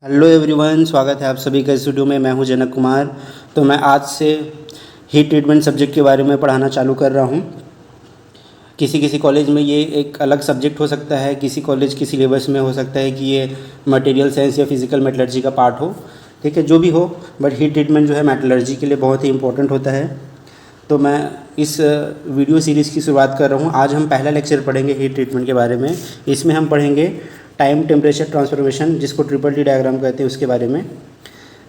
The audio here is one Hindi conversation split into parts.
हेलो एवरीवन, स्वागत है आप सभी का इस वीडियो में। मैं हूं जनक कुमार। तो मैं आज से हीट ट्रीटमेंट सब्जेक्ट के बारे में पढ़ाना चालू कर रहा हूं। किसी किसी कॉलेज में ये एक अलग सब्जेक्ट हो सकता है, किसी कॉलेज की सिलेबस में हो सकता है कि ये मटेरियल साइंस या फिजिकल मेटलर्जी का पार्ट हो। ठीक है, जो भी हो, बट हीट ट्रीटमेंट जो है मेटलर्जी के लिए बहुत ही इंपॉर्टेंट होता है। तो मैं इस वीडियो सीरीज़ की शुरुआत कर रहा हूँ। आज हम पहला लेक्चर पढ़ेंगे हीट ट्रीटमेंट के बारे में। इसमें हम पढ़ेंगे टाइम टेम्परेचर ट्रांसफॉर्मेशन, जिसको ट्रिपल टी डायग्राम कहते हैं, उसके बारे में।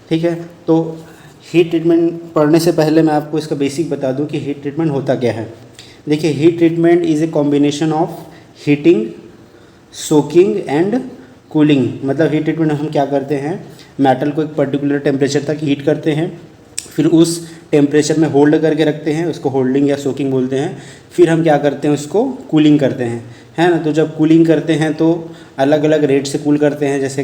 ठीक है, तो हीट ट्रीटमेंट पढ़ने से पहले मैं आपको इसका बेसिक बता दूं कि हीट ट्रीटमेंट होता क्या है। देखिए, heat treatment is a combination of heating, soaking and cooling. मतलब हीट ट्रीटमेंट हम क्या करते हैं, मेटल को एक पर्टिकुलर टेम्परेचर तक हीट करते हैं, फिर उस टेम्परेचर में होल्ड करके रखते हैं, उसको होल्डिंग या सोकिंग बोलते हैं। फिर हम क्या करते हैं, उसको कूलिंग करते हैं, है ना। तो जब कूलिंग करते हैं तो अलग अलग रेट से कूल करते हैं, जैसे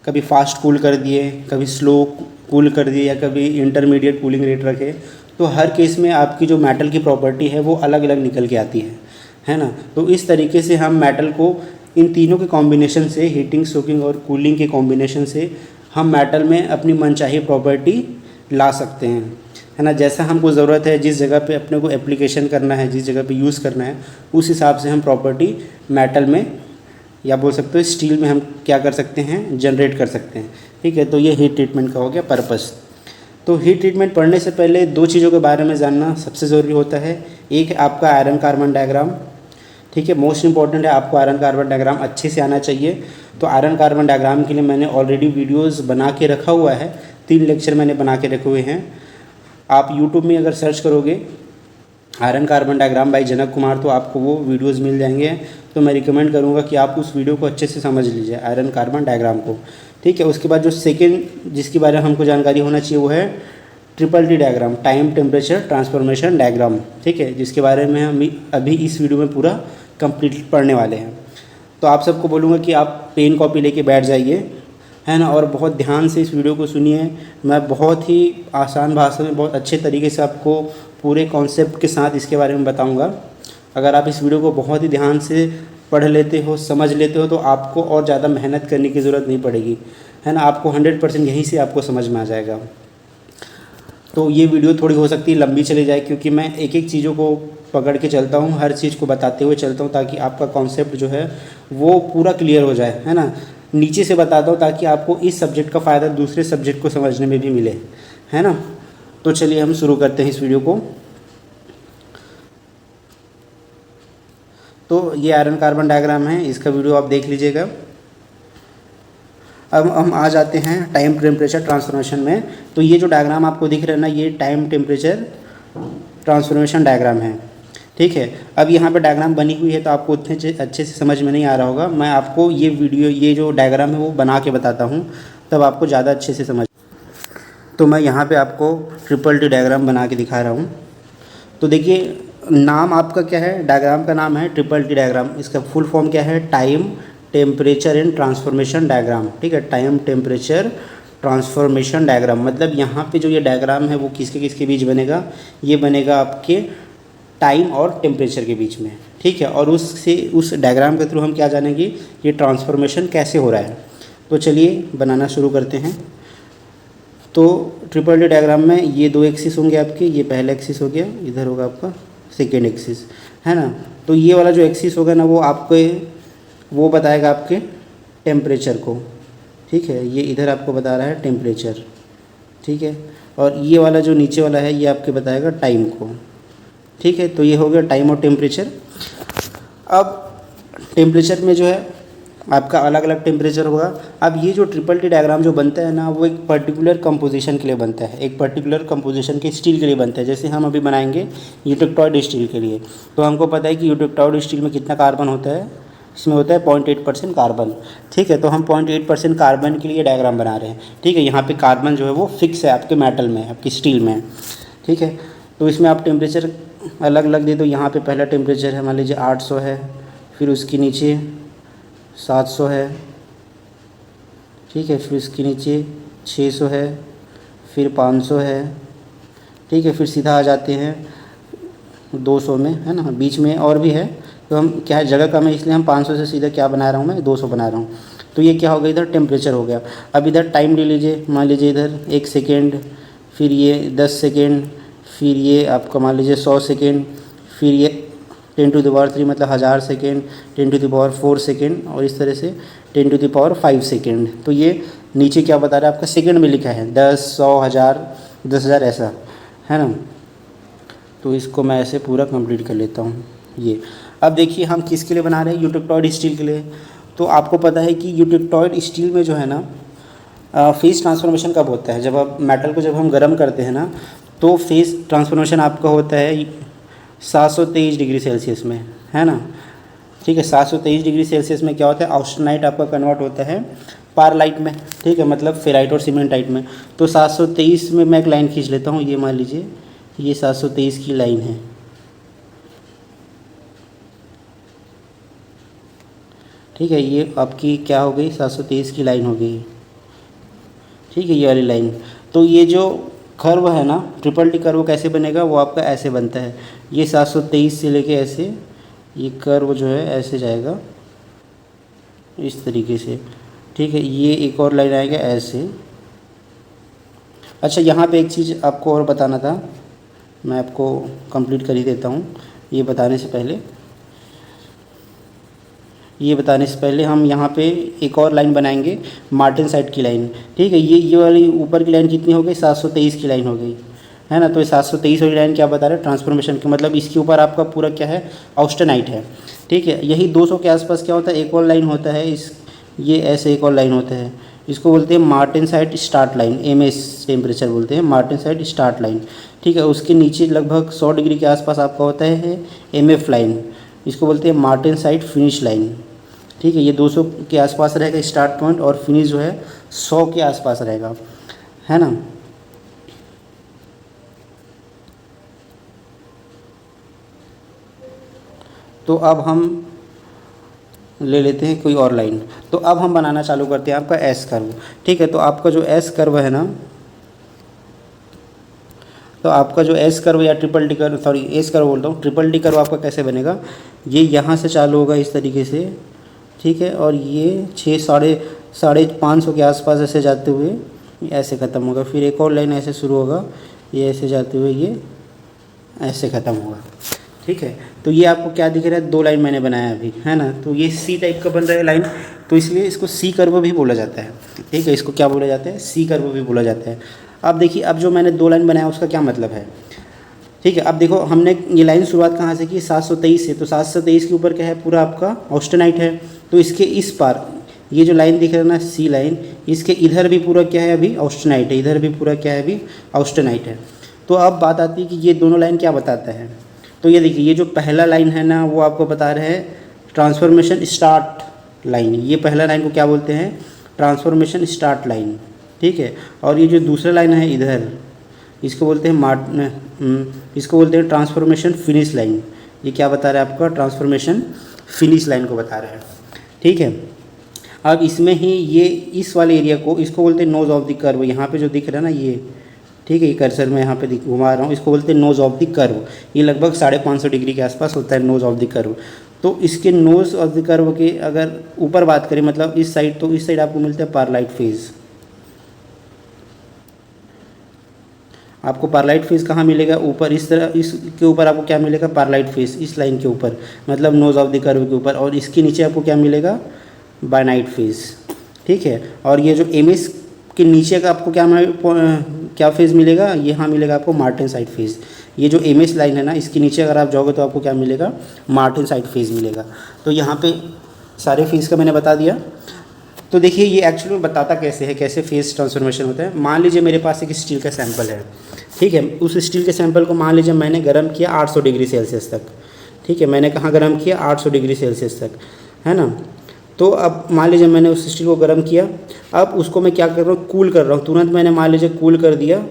कभी फास्ट कूल कर दिए, कभी स्लो कूल कर दिए, या कभी इंटरमीडिएट कूलिंग रेट रखे। तो हर केस में आपकी जो मेटल की प्रॉपर्टी है वो अलग अलग निकल के आती है ना। तो इस तरीके से हम मेटल को इन तीनों के कॉम्बिनेशन से, हीटिंग, सोकिंग और कूलिंग के कॉम्बिनेशन से, हम मेटल में अपनी मनचाही प्रॉपर्टी ला सकते हैं, है ना। जैसा हमको ज़रूरत है, जिस जगह पे अपने को एप्लीकेशन करना है, जिस जगह पे यूज़ करना है, उस हिसाब से हम प्रॉपर्टी मेटल में, या बोल सकते हो स्टील में, हम क्या कर सकते हैं, जनरेट कर सकते हैं। ठीक है, तो ये हीट ट्रीटमेंट का हो गया पर्पस। तो हीट ट्रीटमेंट पढ़ने से पहले दो चीज़ों के बारे में जानना सबसे ज़रूरी होता है। एक है आपका आयरन कार्बन डायग्राम। ठीक है, मोस्ट इंपॉर्टेंट है, आपको आयरन कार्बन डायग्राम अच्छे से आना चाहिए। तो आयरन कार्बन डायग्राम के लिए मैंने ऑलरेडी वीडियोज़ बना के रखा हुआ है, 3 लेक्चर मैंने बना के रखे हुए हैं। आप यूट्यूब में अगर सर्च करोगे आयरन कार्बन डायग्राम बाय जनक कुमार, तो आपको वो वीडियोस मिल जाएंगे। तो मैं रिकमेंड करूँगा कि आप उस वीडियो को अच्छे से समझ लीजिए, आयरन कार्बन डायग्राम को। ठीक है, उसके बाद जो सेकेंड जिसके बारे में हमको जानकारी होना चाहिए वो है triple T diagram, time temperature transformation diagram. ठीक है, जिसके बारे में हम अभी इस वीडियो में पूरा कंप्लीट पढ़ने वाले हैं। तो आप सबको बोलूँगा कि आप पेन कॉपी लेके बैठ जाइए, है ना, और बहुत ध्यान से इस वीडियो को सुनिए। मैं बहुत ही आसान भाषा में, बहुत अच्छे तरीके से आपको पूरे कॉन्सेप्ट के साथ इसके बारे में बताऊंगा। अगर आप इस वीडियो को बहुत ही ध्यान से पढ़ लेते हो, समझ लेते हो, तो आपको और ज़्यादा मेहनत करने की ज़रूरत नहीं पड़ेगी, है ना। आपको 100% यहीं से आपको समझ में आ जाएगा। तो ये वीडियो थोड़ी हो सकती है लंबी चली जाए, क्योंकि मैं एक एक चीज़ों को पकड़ के चलता हूँ, हर चीज़ को बताते हुए चलता हूँ, ताकि आपका कॉन्सेप्ट जो है वो पूरा क्लियर हो जाए, है ना। नीचे से बताता हूँ ताकि आपको इस सब्जेक्ट का फ़ायदा दूसरे सब्जेक्ट को समझने में भी मिले, है ना। तो चलिए हम शुरू करते हैं इस वीडियो को। तो ये आयरन कार्बन डायग्राम है, इसका वीडियो आप देख लीजिएगा। अब हम आ जाते हैं टाइम टेम्परेचर ट्रांसफॉर्मेशन में। तो ये जो डायग्राम आपको दिख रहा है ना, ये टाइम टेम्परेचर ट्रांसफॉर्मेशन डायग्राम है। ठीक है, अब यहाँ पे डायग्राम बनी हुई है तो आपको उतने अच्छे से समझ में नहीं आ रहा होगा। मैं आपको ये वीडियो, ये जो डायग्राम है वो बना के बताता हूँ, तब आपको ज़्यादा अच्छे से समझ। तो मैं यहाँ पे आपको ट्रिपल टी डायग्राम बना के दिखा रहा हूँ। तो देखिए, नाम आपका क्या है, डायग्राम का नाम है ट्रिपल टी डायग्राम। इसका फुल फॉर्म क्या है, time temperature and transformation diagram. ठीक है, टाइम टेम्परेचर ट्रांसफॉर्मेशन डायग्राम। मतलब यहाँ पे जो ये डायग्राम है वो किसके किसके बीच बनेगा, ये बनेगा आपके टाइम और टेम्परेचर के बीच में। ठीक है, और उससे, उस डायग्राम के थ्रू हम क्या जानेंगे, ये ट्रांसफॉर्मेशन कैसे हो रहा है। तो चलिए बनाना शुरू करते हैं। तो ट्रिपल टी डायग्राम में ये 2 एक्सिस होंगे आपके, ये पहला एक्सिस हो गया, इधर होगा आपका सेकेंड एक्सिस, है ना। तो ये वाला जो एक्सिस होगा ना, वो आपको वो बताएगा आपके टेम्परेचर को। ठीक है, ये इधर आपको बता रहा है टेम्परेचर। ठीक है, और ये वाला जो नीचे वाला है ये आपके बताएगा टाइम को। ठीक है, तो ये हो गया टाइम और टेम्परेचर। अब टेम्परेचर में जो है आपका अलग अलग टेम्परेचर होगा। अब ये जो ट्रिपल टी डायग्राम जो बनता है ना, वो एक पर्टिकुलर कंपोजिशन के लिए बनता है, एक पर्टिकुलर कंपोजिशन के स्टील के लिए बनता है। जैसे हम अभी बनाएंगे यूटेक्टॉइड स्टील के लिए, तो हमको पता है कि यूटेक्टॉइड स्टील में कितना कार्बन होता है, इसमें होता है 0.8% कार्बन। ठीक है, तो हम 0.8% कार्बन के लिए डायग्राम बना रहे हैं। ठीक है, यहाँ पे कार्बन जो है वो फिक्स है आपके मेटल में, आपकी स्टील में। ठीक है, तो इसमें आप टेम्परेचर अलग अलग दे दो। यहाँ पे पहला टेम्परेचर है, मान लीजिए 800 है, फिर उसके नीचे 700 है। ठीक है, फिर उसके नीचे 600 है, फिर 500 है। ठीक है, फिर सीधा आ जाते हैं 200 में, है ना। बीच में और भी है, तो हम क्या है, जगह कम है इसलिए हम 500 से सीधा क्या बना रहा हूँ मैं, 200 बना रहा हूँ। तो तो ये क्या हो गया, इधर टेम्परेचर हो गया। अब इधर टाइम ले लीजिए, मान लीजिए इधर 1 सेकेंड, फिर ये 10 सेकेंड, फिर ये आपका मान लीजिए 100 सेकेंड, फिर ये 10⁻³ मतलब 1000 सेकेंड, 10⁻⁴ सेकेंड, और इस तरह से 10⁵ सेकेंड। तो ये नीचे क्या बता रहा है आपका, सेकेंड में लिखा है, 10, 100, 1000, 10,000 ऐसा है ना। तो इसको मैं ऐसे पूरा कंप्लीट कर लेता हूँ ये। अब देखिए हम किसके लिए बना रहे हैं, यूटेक्टॉइड स्टील के लिए। तो आपको पता है कि यूटेक्टॉइड स्टील में जो है ना फेज़ ट्रांसफॉर्मेशन कब होता है, जब आप मेटल को जब हम गर्म करते हैं ना, तो फेज़ ट्रांसफॉर्मेशन आपका होता है 723 डिग्री सेल्सियस में, है ना। ठीक है, 723 डिग्री सेल्सियस में क्या होता है, ऑस्टेनाइट आपका कन्वर्ट होता है पारलाइट में, ठीक है, मतलब फेराइट और सीमेंटाइट में। तो 723 में मैं एक लाइन खींच लेता हूँ, ये मान लीजिए ये 723 की लाइन है, ठीक है। ये आपकी क्या हो गई, 723 की लाइन हो गई, ठीक है, ये वाली लाइन। तो ये जो कर्व है ना, ट्रिपल टी कर्व कैसे बनेगा, वो आपका ऐसे बनता है, ये 723 से लेके ऐसे ये कर्व जो है ऐसे जाएगा इस तरीके से, ठीक है। ये एक और लाइन आएगा ऐसे। अच्छा, यहाँ पे एक चीज़ आपको और बताना था, मैं आपको कंप्लीट कर ही देता हूँ। ये बताने से पहले हम यहाँ पे एक और लाइन बनाएंगे, मार्टेनसाइट की लाइन, ठीक है। ये वाली ऊपर की लाइन कितनी हो गई, 723 की लाइन हो गई, है ना। तो ये 723 वाली लाइन क्या बता रहा है, ट्रांसफॉर्मेशन की, मतलब इसके ऊपर आपका पूरा क्या है, ऑस्टेनाइट है, ठीक है। यही 200 के आसपास क्या होता है, एक और लाइन होता है ये ऐसे एक और लाइन होता है, इसको बोलते हैं martensite start line, MS temperature बोलते हैं, मार्टेनसाइट स्टार्ट लाइन, ठीक है। उसके नीचे लगभग 100 डिग्री के आसपास आपका होता है MF लाइन, इसको बोलते हैं मार्टेनसाइट फिनिश लाइन, ठीक है। ये 200 के आसपास रहेगा स्टार्ट पॉइंट, और फिनिश जो है 100 के आसपास रहेगा, है ना। तो अब हम ले लेते हैं कोई और लाइन। तो अब हम बनाना चालू करते हैं आपका S कर्व, ठीक है। तो आपका जो S कर्व है ना, तो आपका जो S कर्व या triple T curve, sorry S curve बोलता हूँ, ट्रिपल टी कर्व आपका कैसे बनेगा, ये यहाँ से चालू होगा इस तरीके से, ठीक है, और ये 600-550 के आसपास ऐसे जाते हुए ऐसे ख़त्म होगा। फिर एक और लाइन ऐसे शुरू होगा, ये ऐसे जाते हुए ये ऐसे ख़त्म होगा, ठीक है। तो ये आपको क्या दिख रहा है, 2 लाइन मैंने बनाया अभी, है ना। तो ये C टाइप का बन रहा है लाइन, तो इसलिए इसको C कर्व भी बोला जाता है, ठीक है। इसको क्या बोला जाता है, C कर्व भी बोला जाता है। अब देखिए, अब जो मैंने 2 लाइन बनाया उसका क्या मतलब है, ठीक है। अब देखो हमने ये लाइन शुरुआत कहाँ से की, 723 से। तो 723 के ऊपर क्या है, पूरा आपका ऑस्टेनाइट है। तो इसके इस पार ये जो लाइन दिख रहा है ना, C लाइन, इसके इधर भी पूरा क्या है, अभी ऑस्टेनाइट है, इधर भी पूरा क्या है, अभी ऑस्टेनाइट है। तो अब बात आती है कि ये दोनों लाइन क्या बताता है। तो ये देखिए, ये जो पहला लाइन है ना, वो आपको बता रहे हैं ट्रांसफॉर्मेशन स्टार्ट लाइन। ये पहला लाइन को क्या बोलते हैं, ट्रांसफॉर्मेशन स्टार्ट लाइन, ठीक है। और ये जो दूसरा लाइन है इधर, इसको बोलते हैं ट्रांसफॉर्मेशन फिनिश लाइन। ये क्या बता रहा है आपका, ट्रांसफॉर्मेशन फिनिश लाइन को बता रहा है, ठीक है। अब इसमें ही ये इस वाले एरिया को, इसको बोलते हैं नोज ऑफ द कर्व। यहाँ पे जो दिख रहा है ना ये, ठीक है, ये कर्सर मैं यहाँ पे घुमा रहा हूँ, इसको बोलते हैं नोज ऑफ द कर्व। ये लगभग 550 डिग्री के आसपास होता है नोज ऑफ द कर्व। तो इसके नोज ऑफ द कर्व के अगर ऊपर बात करें, मतलब इस साइड, तो इस साइड आपको मिलता है पारलाइट फेज़। आपको पारलाइट फेज़ कहाँ मिलेगा, ऊपर इस तरह, इसके ऊपर आपको क्या मिलेगा, पारलाइट फेज़ इस लाइन के ऊपर, मतलब नोज ऑफ द कर्व के ऊपर। और इसके नीचे आपको क्या मिलेगा, बायनाइट फेज़, ठीक है। और ये जो MS के नीचे का आपको क्या फेज़ मिलेगा, यहाँ मिलेगा आपको मार्टेनसाइट फेज़। ये जो MS लाइन है ना, इसके नीचे अगर आप जाओगे तो आपको क्या मिलेगा, मार्टेनसाइट फेज़ मिलेगा। तो यहाँ पे सारे फेज़ का मैंने बता दिया। तो देखिए, ये एक्चुअली में बताता कैसे है, कैसे फेज़ ट्रांसफॉर्मेशन होता है। मान लीजिए मेरे पास एक स्टील का सैंपल है, ठीक है। उस स्टील के सैंपल को मान लीजिए मैंने गर्म किया 800 डिग्री सेल्सियस तक, ठीक है। मैंने कहाँ गर्म किया, 800 डिग्री सेल्सियस तक, है ना। तो अब मान लीजिए मैंने उस स्टील को गर्म किया, अब उसको मैं क्या कर रहा हूँ, कूल कर रहा हूँ। तुरंत मैंने मान लीजिए कूल कर दिया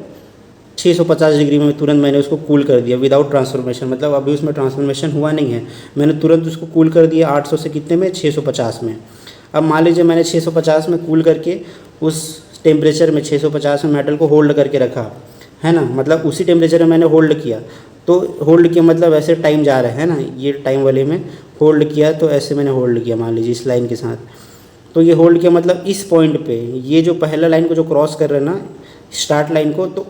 650 डिग्री में, तुरंत मैंने उसको कूल कर दिया विदाउट ट्रांसफॉर्मेशन, मतलब अभी उसमें ट्रांसफॉर्मेशन हुआ नहीं है, मैंने तुरंत उसको कूल कर दिया 800 से कितने में, 650 में। अब मान लीजिए मैंने 650 में कूल करके उस टेम्परेचर में 650 में मेटल को होल्ड करके रखा, है ना, मतलब उसी टेम्परेचर में मैंने होल्ड किया। तो होल्ड किया मतलब ऐसे टाइम जा रहा है ना, ये टाइम वाले में होल्ड किया, तो ऐसे मैंने होल्ड किया मान लीजिए इस लाइन के साथ। तो ये होल्ड किया मतलब इस पॉइंट पे, ये जो पहला लाइन को जो क्रॉस कर रहे हैं ना स्टार्ट लाइन को, तो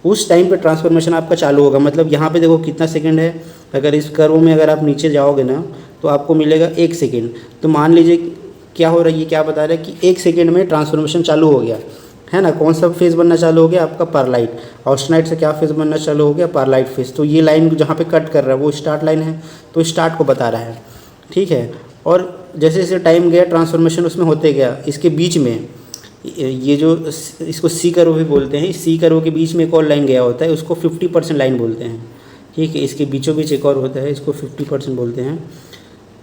उस टाइम पे ट्रांसफॉर्मेशन आपका चालू होगा। मतलब यहाँ पे देखो कितना सेकंड है, अगर इस कर्व में अगर आप नीचे जाओगे ना तो आपको मिलेगा 1 सेकंड। तो मान लीजिए क्या हो रहा है, ये क्या बता रहा है कि 1 सेकंड में ट्रांसफॉर्मेशन चालू हो गया है ना। कौन सा फेज़ बनना चालू हो गया आपका, पारलाइट। ऑस्टेनाइट से क्या फेज़ बनना चालू हो गया, पारलाइट फेज़। तो ये लाइन जहाँ पे कट कर रहा है वो स्टार्ट लाइन है, तो स्टार्ट को बता रहा है, ठीक है। और जैसे जैसे टाइम गया ट्रांसफॉर्मेशन उसमें होते गया, इसके बीच में ये जो इसको सी कर्व भी बोलते हैं, इस सी कर्व के बीच में एक और लाइन गया होता है, उसको 50% लाइन बोलते हैं, ठीक है। इसके बीचों बीच एक और होता है, इसको 50% बोलते हैं।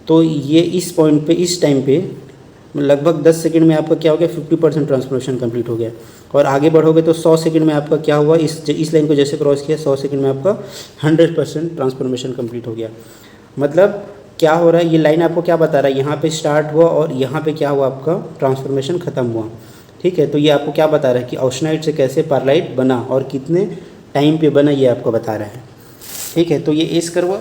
तो ये इस पॉइंट पे इस टाइम पे लगभग 10 सेकंड में आपका क्या हो गया, 50% ट्रांसफॉर्मेशन कंप्लीट हो गया। और आगे बढ़ोगे तो 100 सेकंड में आपका क्या हुआ, इस लाइन को जैसे क्रॉस किया 100 सेकंड में आपका 100% ट्रांसफॉर्मेशन कंप्लीट हो गया। मतलब क्या हो रहा है, ये लाइन आपको क्या बता रहा है, यहाँ पे स्टार्ट हुआ और यहाँ पे क्या हुआ आपका ट्रांसफॉर्मेशन ख़त्म हुआ, ठीक है। तो ये आपको क्या बता रहा है कि ऑस्टेनाइट से कैसे पारलाइट बना और कितने टाइम पे बना, ये आपको बता रहा है, ठीक है। तो ये एस कर्व,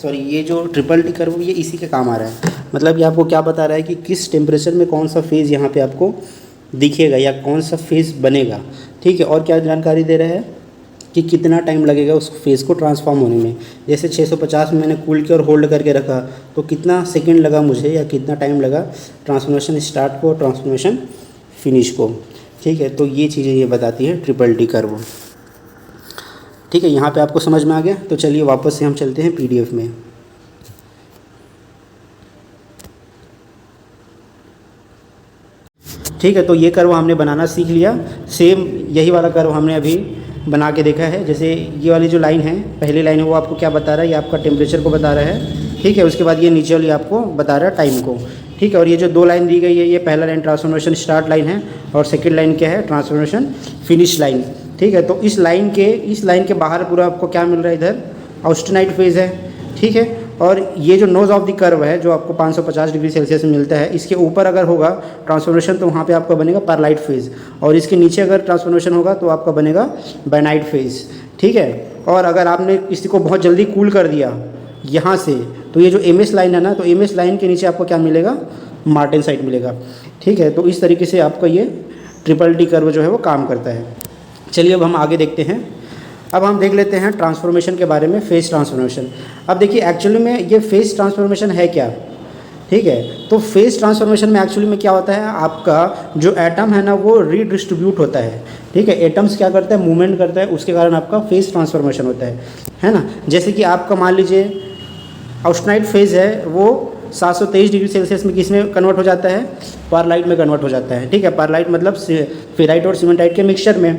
सॉरी ये जो ट्रिपल टी कर्व, ये इसी के काम आ रहा है। मतलब ये आपको क्या बता रहा है कि किस टेम्परेचर में कौन सा फेज़ यहाँ पे आपको दिखेगा या कौन सा फेज़ बनेगा, ठीक है। और क्या जानकारी दे रहा है कि कितना टाइम लगेगा उस फेज़ को ट्रांसफॉर्म होने में। जैसे 650 में मैंने कूल किया और होल्ड करके रखा, तो कितना सेकेंड लगा मुझे या कितना टाइम लगा ट्रांसफॉर्मेशन स्टार्ट को और ट्रांसफॉर्मेशन फिनिश को, ठीक है। तो ये चीज़ें ये बताती है ट्रिपल टी कर्व, ठीक है। यहाँ पे आपको समझ में आ गया। तो चलिए वापस से हम चलते हैं पीडीएफ में। ठीक है, तो ये कर्व हमने बनाना सीख लिया। सेम यही वाला कर्व हमने अभी बना के देखा है। जैसे ये वाली जो लाइन है, पहली लाइन है, वो आपको क्या बता रहा है, ये आपका टेम्परेचर को बता रहा है, ठीक है। उसके बाद ये नीचे वाली आपको बता रहा है टाइम को, ठीक है। और ये जो 2 लाइन दी गई है, ये पहला लाइन ट्रांसफॉर्मेशन स्टार्ट लाइन है और सेकेंड लाइन क्या है, ट्रांसफॉर्मेशन फिनिश लाइन, ठीक है। तो इस लाइन के बाहर पूरा आपको क्या मिल रहा है, इधर ऑस्टेनाइट फेज़ है, ठीक है। और ये जो नोज़ ऑफ द कर्व है जो आपको 550 डिग्री सेल्सियस में मिलता है, इसके ऊपर अगर होगा ट्रांसफॉर्मेशन तो वहाँ पे आपका बनेगा पारलाइट फेज़, और इसके नीचे अगर ट्रांसफॉर्मेशन होगा तो आपका बनेगा बायनाइट फेज़, ठीक है। और अगर आपने किसी को बहुत जल्दी कूल कर दिया यहाँ से, तो ये जो एमएस लाइन है ना, तो एमएस लाइन के नीचे आपको क्या मिलेगा, मार्टेनसाइट मिलेगा, ठीक है। तो इस तरीके से आपका ये ट्रिपल टी कर्व जो है वो काम करता है। चलिए अब हम आगे देखते हैं। अब हम देख लेते हैं ट्रांसफॉर्मेशन के बारे में, फेज़ ट्रांसफॉर्मेशन। अब देखिए एक्चुअली में ये फेज़ ट्रांसफॉर्मेशन है क्या, ठीक है। तो फेज़ ट्रांसफॉर्मेशन में एक्चुअली में क्या होता है, आपका जो एटम है ना वो रीडिस्ट्रीब्यूट होता है, ठीक है। एटम्स क्या करता है, मूवमेंट करता है, उसके कारण आपका फेज़ ट्रांसफॉर्मेशन होता है ना। जैसे कि आपका मान लीजिए ऑस्टेनाइट फेज़ है, वो 723 डिग्री सेल्सियस में किस में कन्वर्ट हो जाता है, पारलाइट में कन्वर्ट हो जाता है, ठीक है। पारलाइट मतलब फेराइट और सीमेंटाइट के मिक्सचर में,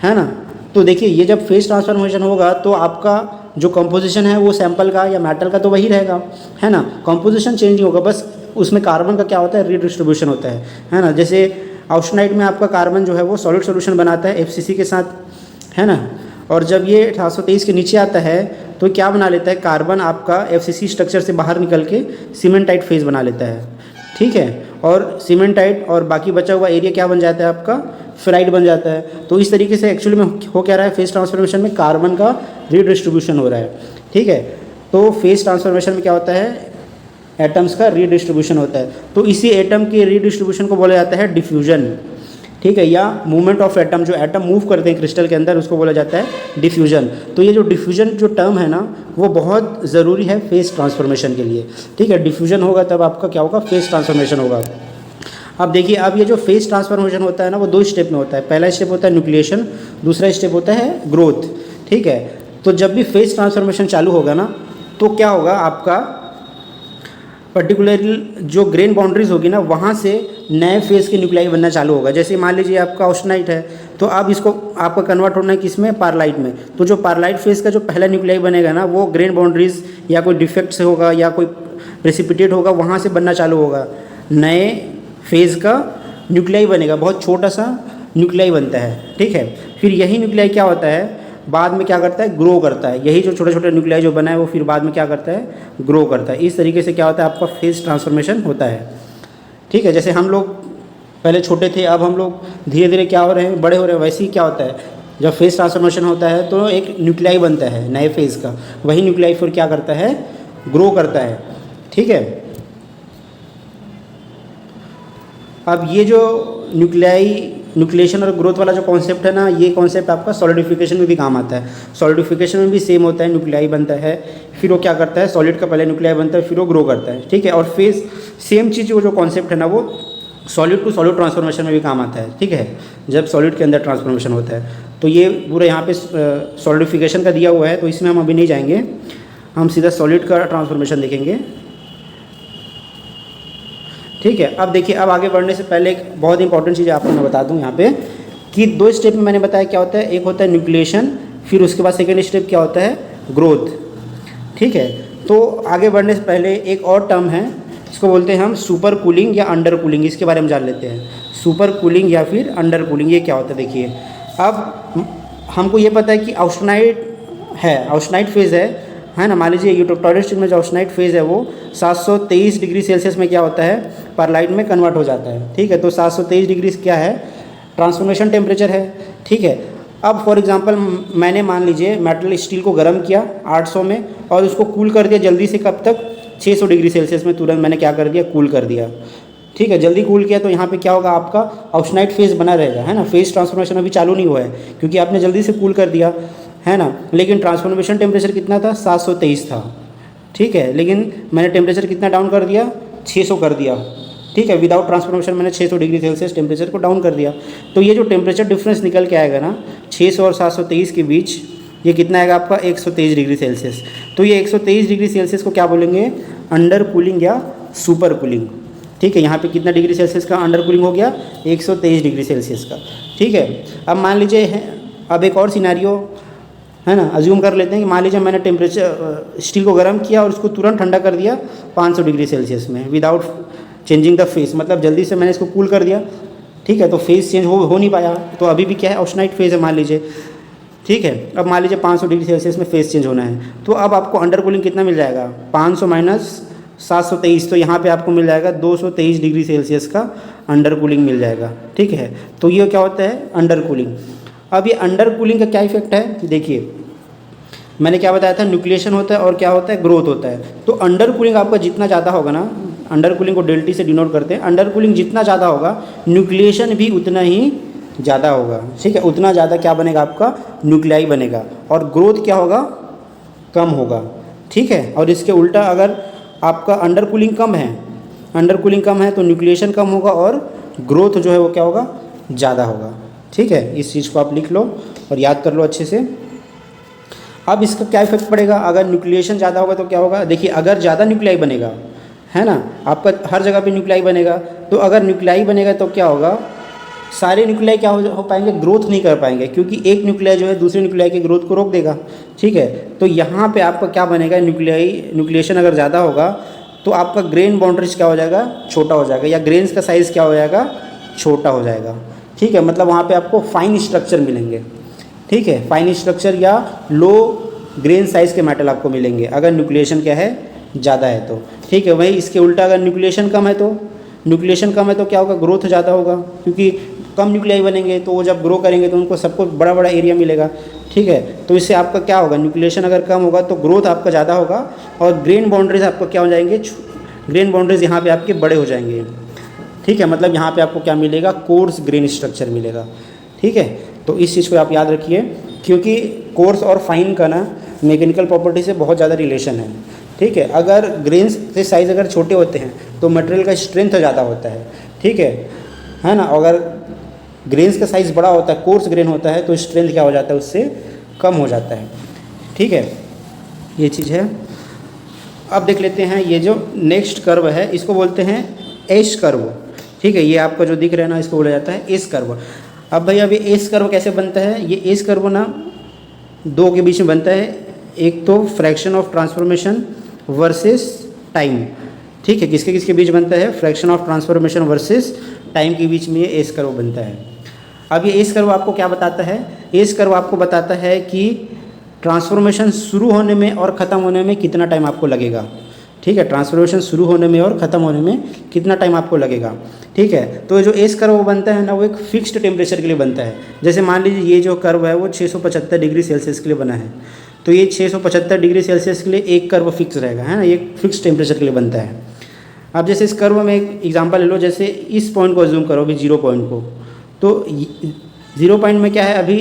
है ना। तो देखिए ये जब फेज़ ट्रांसफॉर्मेशन होगा तो आपका जो कंपोजिशन है वो सैंपल का या मेटल का तो वही रहेगा, है ना। कंपोजिशन चेंज नहीं होगा, बस उसमें कार्बन का क्या होता है, रीडिस्ट्रीब्यूशन होता है ना। जैसे ऑस्टेनाइट में आपका कार्बन जो है वो सॉलिड सॉल्यूशन बनाता है FCC के साथ, है ना। और जब ये 723 के नीचे आता है तो क्या बना लेता है, कार्बन आपका FCC स्ट्रक्चर से बाहर निकल के सीमेंटाइट फेज़ बना लेता है, ठीक है। और सीमेंटाइट और बाकी बचा हुआ एरिया क्या बन जाता है आपका, फेराइट बन जाता है। तो इस तरीके से एक्चुअली में हो क्या रहा है, फेज़ ट्रांसफॉर्मेशन में कार्बन का रीडिस्ट्रीब्यूशन हो रहा है, ठीक है। तो फेज़ ट्रांसफॉर्मेशन में क्या होता है, एटम्स का रीडिस्ट्रीब्यूशन होता है। तो इसी एटम के रीडिस्ट्रीब्यूशन को बोला जाता है डिफ्यूजन, ठीक है, या मूवमेंट ऑफ एटम। जो एटम मूव करते हैं क्रिस्टल के अंदर उसको बोला जाता है डिफ्यूजन। तो ये जो डिफ्यूजन जो टर्म है ना वो बहुत ज़रूरी है फेज़ ट्रांसफॉर्मेशन के लिए, ठीक है। डिफ्यूजन होगा तब आपका क्या होगा, फेज़ ट्रांसफॉर्मेशन होगा। अब देखिए, अब ये जो फेज़ ट्रांसफॉर्मेशन होता है ना वो 2 स्टेप में होता है। पहला स्टेप होता है न्यूक्लिएशन, दूसरा स्टेप होता है ग्रोथ, ठीक है। तो जब भी फेज़ ट्रांसफॉर्मेशन चालू होगा ना तो क्या होगा, आपका पर्टिकुलरली जो ग्रेन बाउंड्रीज होगी ना वहाँ से नए फेज़ के न्यूक्लियाई बनना चालू होगा। जैसे मान लीजिए आपका ऑस्टेनाइट है तो अब इसको आपका कन्वर्ट होना है किस में, पारलाइट में। तो जो पारलाइट फेज़ का जो पहला न्यूक्लियाई बनेगा ना वो ग्रेन बाउंड्रीज या कोई डिफेक्ट से होगा या कोई प्रेसिपिटेट होगा, वहाँ से बनना चालू होगा। नए फेज़ का न्यूक्लियाई बनेगा, बहुत छोटा सा न्यूक्लियाई बनता है, ठीक है। फिर यही न्यूक्लियाई क्या होता है, बाद में क्या करता है, ग्रो करता है। यही जो छोटे छोटे न्यूक्लियाई जो बना है वो फिर बाद में क्या करता है, ग्रो करता है। इस तरीके से क्या होता है, आपका फेज़ ट्रांसफॉर्मेशन होता है, ठीक है। जैसे हम लोग पहले छोटे थे, अब हम लोग धीरे धीरे क्या हो रहे हैं, बड़े हो रहे हैं। वैसे ही क्या होता है, जब फेज़ ट्रांसफॉर्मेशन होता है तो एक न्यूक्लियाई बनता है नए फेज़ का, वही न्यूक्लियाई फिर क्या करता है, ग्रो करता है, ठीक है। अब ये जो न्यूक्लिएशन और ग्रोथ वाला जो कॉन्सेप्ट है ना, ये कॉन्सेप्ट आपका सॉलिडिफिकेशन में भी काम आता है। सॉलिडिफिकेशन में भी सेम होता है, न्यूक्लियाई बनता है, फिर वो क्या करता है, सॉलिड का पहले न्यूक्लियाई बनता है, फिर वो ग्रो करता है, ठीक है। और फेज सेम चीज़, वो जो कॉन्सेप्ट है ना, वो सॉलिड टू सॉलिड ट्रांसफॉर्मेशन में भी काम आता है, ठीक है, जब सॉलिड के अंदर ट्रांसफॉर्मेशन होता है। तो ये पूरा यहाँ पे सॉलिडिफिकेशन का दिया हुआ है, तो इसमें हम अभी नहीं जाएंगे, हम सीधा सॉलिड का ट्रांसफॉर्मेशन देखेंगे, ठीक है। अब देखिए, अब आगे बढ़ने से पहले एक बहुत इंपॉर्टेंट चीज़ आपको मैं बता दूं यहाँ पे, कि 2 स्टेप में मैंने बताया क्या होता है, एक होता है न्यूक्लिएशन, फिर उसके बाद सेकेंड स्टेप क्या होता है, ग्रोथ, ठीक है। तो आगे बढ़ने से पहले एक और टर्म है, इसको बोलते हैं हम सुपर कूलिंग या अंडर कूलिंग, इसके बारे में जान लेते हैं। सुपर कूलिंग या फिर अंडर कूलिंग, ये क्या होता है देखिए। अब हमको ये पता है कि ऑस्टेनाइट है, ऑस्टेनाइट फेज़ है ना, मान लीजिए यूट्रोटॉरस स्टेट में जो ऑस्टेनाइट फेज़ है वो 723 डिग्री सेल्सियस में क्या होता है, परलाइट में कन्वर्ट हो जाता है, ठीक है। तो 723 डिग्री क्या है, ट्रांसफॉर्मेशन टेम्परेचर है, ठीक है। अब फॉर एग्जांपल मैंने मान लीजिए मेटल स्टील को गर्म किया 800 में और उसको कूल कर दिया जल्दी से, कब तक, 600 डिग्री सेल्सियस में तुरंत मैंने क्या कर दिया, कूल कर दिया, ठीक है, जल्दी कूल किया। तो यहाँ पे क्या होगा, आपका ऑस्टेनाइट फेज़ बना रहेगा, है ना, फेज़ ट्रांसफॉर्मेशन अभी चालू नहीं हुआ है क्योंकि आपने जल्दी से कूल कर दिया, है ना। लेकिन ट्रांसफॉर्मेशन टेम्परेचर कितना था, 723 था, ठीक है, लेकिन मैंने टेम्परेचर कितना डाउन कर दिया, 600 कर दिया, ठीक है। विदाउट ट्रांसफॉर्मेशन मैंने 600 डिग्री सेल्सियस टेम्परेचर को डाउन कर दिया। तो ये जो टेम्परेचर डिफरेंस निकल के आएगा ना 600 और 723 के बीच, ये कितना आएगा आपका, 123 डिग्री सेल्सियस। तो ये 123 डिग्री सेल्सियस को क्या बोलेंगे, अंडर कूलिंग या सुपर कूलिंग, ठीक है। यहाँ पे कितना डिग्री सेल्सियस का अंडर कूलिंग हो गया, 123 डिग्री सेल्सियस का, ठीक है। अब मान लीजिए, अब एक और सिनेरियो है ना, अज्यूम कर लेते हैं कि मान लीजिए मैंने टेम्परेचर स्टील को गर्म किया और उसको तुरंत ठंडा कर दिया 500 डिग्री सेल्सियस में विदाउट चेंजिंग द फेस, मतलब जल्दी से मैंने इसको कूल कर दिया, ठीक है। तो फेस चेंज हो नहीं पाया, तो अभी भी क्या है, ऑस्टेनाइट फेज है मान लीजिए, ठीक है। अब मान लीजिए 500 डिग्री सेल्सियस में फेस चेंज होना है, तो अब आपको अंडर कूलिंग कितना मिल जाएगा, 500 माइनस 723, तो यहाँ पे आपको मिल जाएगा 223 डिग्री सेल्सियस का अंडर कूलिंग मिल जाएगा, ठीक है। तो ये क्या होता है, अंडर कूलिंग। अब ये अंडर कूलिंग का क्या इफेक्ट है, देखिए मैंने क्या बताया था, न्यूक्लिएशन होता है और क्या होता है, ग्रोथ होता है। तो अंडर कूलिंग आपका जितना ज़्यादा होगा ना, अंडर कूलिंग को डेल्टी से डिनोट करते हैं, अंडर कूलिंग जितना ज़्यादा होगा न्यूक्लिएशन भी उतना ही ज़्यादा होगा, ठीक है। उतना ज़्यादा क्या बनेगा, आपका न्यूक्लियाई बनेगा, और ग्रोथ क्या होगा, कम होगा, ठीक है। और इसके उल्टा अगर आपका अंडर कूलिंग कम है, अंडर कूलिंग कम है तो न्यूक्लिएशन कम होगा और ग्रोथ जो है वो क्या होगा, ज़्यादा होगा, ठीक है। इस चीज़ को आप लिख लो और याद कर लो अच्छे से। अब इसका क्या इफेक्ट पड़ेगा, अगर न्यूक्लिएशन ज़्यादा होगा तो क्या होगा, देखिए अगर ज़्यादा न्यूक्लियाई बनेगा, है ना, आपका हर जगह पे न्यूक्लियाई बनेगा, तो अगर न्यूक्लियाई बनेगा तो क्या होगा, सारे न्यूक्लियाई क्या हो पाएंगे, ग्रोथ नहीं कर पाएंगे, क्योंकि एक न्यूक्लियाई जो है दूसरे न्यूक्लियाई की ग्रोथ को रोक देगा, ठीक है। तो यहाँ पे आपका क्या बनेगा, न्यूक्लिएशन अगर ज़्यादा होगा तो आपका ग्रेन बाउंड्रीज क्या हो जाएगा, छोटा हो जाएगा, या ग्रेन्स का साइज़ क्या हो जाएगा, छोटा हो जाएगा, ठीक है। मतलब वहाँ पे आपको फाइन स्ट्रक्चर मिलेंगे, ठीक है, फाइन स्ट्रक्चर या लो ग्रेन साइज़ के मेटल आपको मिलेंगे अगर न्यूक्लिएशन क्या है, ज़्यादा है तो, ठीक है। वही इसके उल्टा अगर न्यूक्लिएशन कम है तो, न्यूक्लिएशन कम है तो क्या होगा, ग्रोथ ज़्यादा होगा, क्योंकि कम न्यूक्लियाई बनेंगे तो वो जब ग्रो करेंगे तो उनको सबको बड़ा बड़ा एरिया मिलेगा, ठीक है। तो इससे आपका क्या होगा, न्यूक्लिएशन अगर कम होगा तो ग्रोथ आपका ज़्यादा होगा और ग्रेन बाउंड्रीज आपका क्या हो जाएंगे, ग्रेन बाउंड्रीज यहाँ पे आपके बड़े हो जाएंगे, ठीक है। मतलब यहाँ पे आपको क्या मिलेगा, कोर्स ग्रेन स्ट्रक्चर मिलेगा, ठीक है। तो इस चीज़ को आप याद रखिए, क्योंकि कोर्स और फाइन का ना मैकेनिकल प्रॉपर्टी से बहुत ज़्यादा रिलेशन है, ठीक है। अगर ग्रेन्स के साइज़ अगर छोटे होते हैं तो मटेरियल का स्ट्रेंथ ज़्यादा होता है, ठीक है ना। अगर ग्रेन्स का साइज़ बड़ा होता है, कोर्स ग्रेन होता है, तो स्ट्रेंथ क्या हो जाता है, उससे कम हो जाता है, ठीक है। ये चीज़ है। अब देख लेते हैं ये जो नेक्स्ट कर्व है, इसको बोलते हैं एस कर्व, ठीक है। ये आपका जो दिख रहा है ना, इसको बोला जाता है एस कर्व। अब भाई अभी एस कर्व कैसे बनता है, ये एस कर्व ना दो के बीच में बनता है, एक तो fraction of transformation versus time, ठीक है। किसके किसके बीच बनता है, fraction of transformation versus time के बीच में ये एस कर्व बनता है। अब ये एस कर्व आपको क्या बताता है, एस कर्व आपको बताता है कि ट्रांसफॉर्मेशन शुरू होने में और ख़त्म होने में कितना टाइम आपको लगेगा, ठीक है। ट्रांसफॉर्मेशन शुरू होने में और ख़त्म होने में कितना टाइम आपको लगेगा, ठीक है। तो जो एस कर्व बनता है ना, वो एक फिक्स्ड टेम्परेचर के लिए बनता है। जैसे मान लीजिए ये जो कर्व है वो 675 डिग्री सेल्सियस के लिए बना है, तो ये 675 डिग्री सेल्सियस के लिए एक कर्व फिक्स रहेगा, है ना, ये फिक्स टेम्परेचर के लिए बनता है। अब जैसे इस कर्व में एक एग्जांपल ले लो, जैसे इस पॉइंट को अज्यूम करो अभी 0 पॉइंट को, तो 0 पॉइंट में क्या है, अभी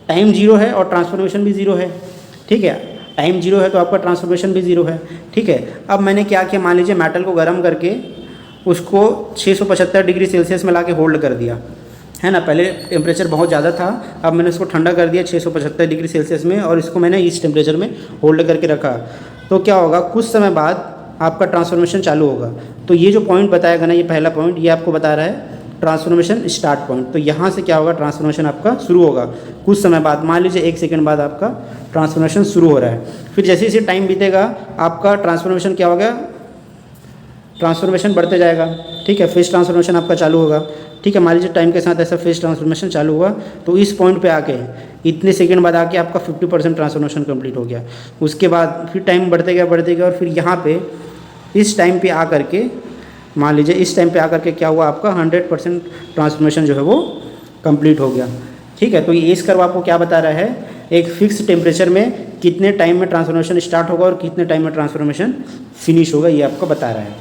टाइम 0 है और ट्रांसफॉर्मेशन भी 0 है, ठीक है। टाइम 0 है तो आपका ट्रांसफॉर्मेशन भी 0 है, ठीक है। अब मैंने क्या किया, मान लीजिए मेटल को गर्म करके उसको 675 डिग्री सेल्सियस में ला के होल्ड कर दिया, है ना। पहले टेम्परेचर बहुत ज़्यादा था, अब मैंने इसको ठंडा कर दिया 675 डिग्री सेल्सियस में, और इसको मैंने इस टेम्परेचर में होल्ड करके रखा। तो क्या होगा, कुछ समय बाद आपका ट्रांसफॉर्मेशन चालू होगा। तो ये जो पॉइंट बताएगा ना, ये पहला पॉइंट, ये आपको बता रहा है ट्रांसफॉर्मेशन स्टार्ट पॉइंट। तो यहाँ से क्या होगा, ट्रांसफॉर्मेशन आपका शुरू होगा कुछ समय बाद, मान लीजिए 1 सेकंड बाद आपका ट्रांसफॉर्मेशन शुरू हो रहा है। फिर जैसे जैसे टाइम बीतेगा आपका ट्रांसफॉर्मेशन क्या होगा, ट्रांसफॉर्मेशन बढ़ते जाएगा, ठीक है। फेज ट्रांसफॉर्मेशन आपका चालू होगा, ठीक है। मान लीजिए टाइम के साथ ऐसा फेज ट्रांसफॉर्मेशन चालू हुआ, तो इस पॉइंट पे आके इतने सेकंड बाद आके आपका 50% ट्रांसफॉर्मेशन कंप्लीट हो गया। उसके बाद फिर टाइम बढ़ते गया और फिर यहाँ पे इस टाइम पे आकर के, मान लीजिए इस टाइम पे आकर के क्या हुआ, आपका 100% ट्रांसफॉर्मेशन जो है वो कंप्लीट हो गया, ठीक है। तो ये इस कर्व आपको क्या बता रहा है, एक फिक्स टेम्परेचर में कितने टाइम में ट्रांसफॉर्मेशन स्टार्ट होगा और कितने टाइम में ट्रांसफॉर्मेशन फिनिश होगा, ये आपको बता रहा है,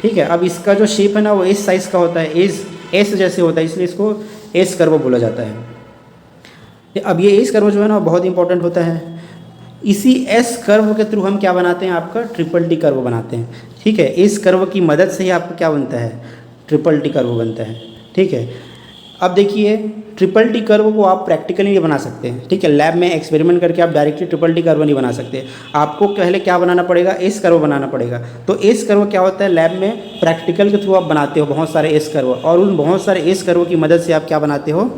ठीक है। अब इसका जो शेप है ना, वो एस साइज़ का होता है, एस जैसे होता है, इसलिए इसको एस कर्व बोला जाता है। अब ये एस कर्व जो है ना, बहुत इंपॉर्टेंट होता है। इसी एस कर्व के थ्रू हम क्या बनाते हैं, आपका ट्रिपल टी कर्व बनाते हैं, ठीक है। इस कर्व की मदद से ही आपको क्या बनता है, ट्रिपल टी कर्व बनता है, ठीक है। अब देखिए, ट्रिपल टी कर्व को आप प्रैक्टिकली नहीं बना सकते हैं, ठीक है। लैब में एक्सपेरिमेंट करके आप डायरेक्टली ट्रिपल टी कर्व नहीं बना सकते, आपको पहले क्या बनाना पड़ेगा, एस कर्व बनाना पड़ेगा। तो एस कर्व क्या होता है, लैब में प्रैक्टिकल के थ्रू आप बनाते हो बहुत सारे एस कर्व, और उन बहुत सारे एस कर्व की मदद से आप क्या बनाते हो,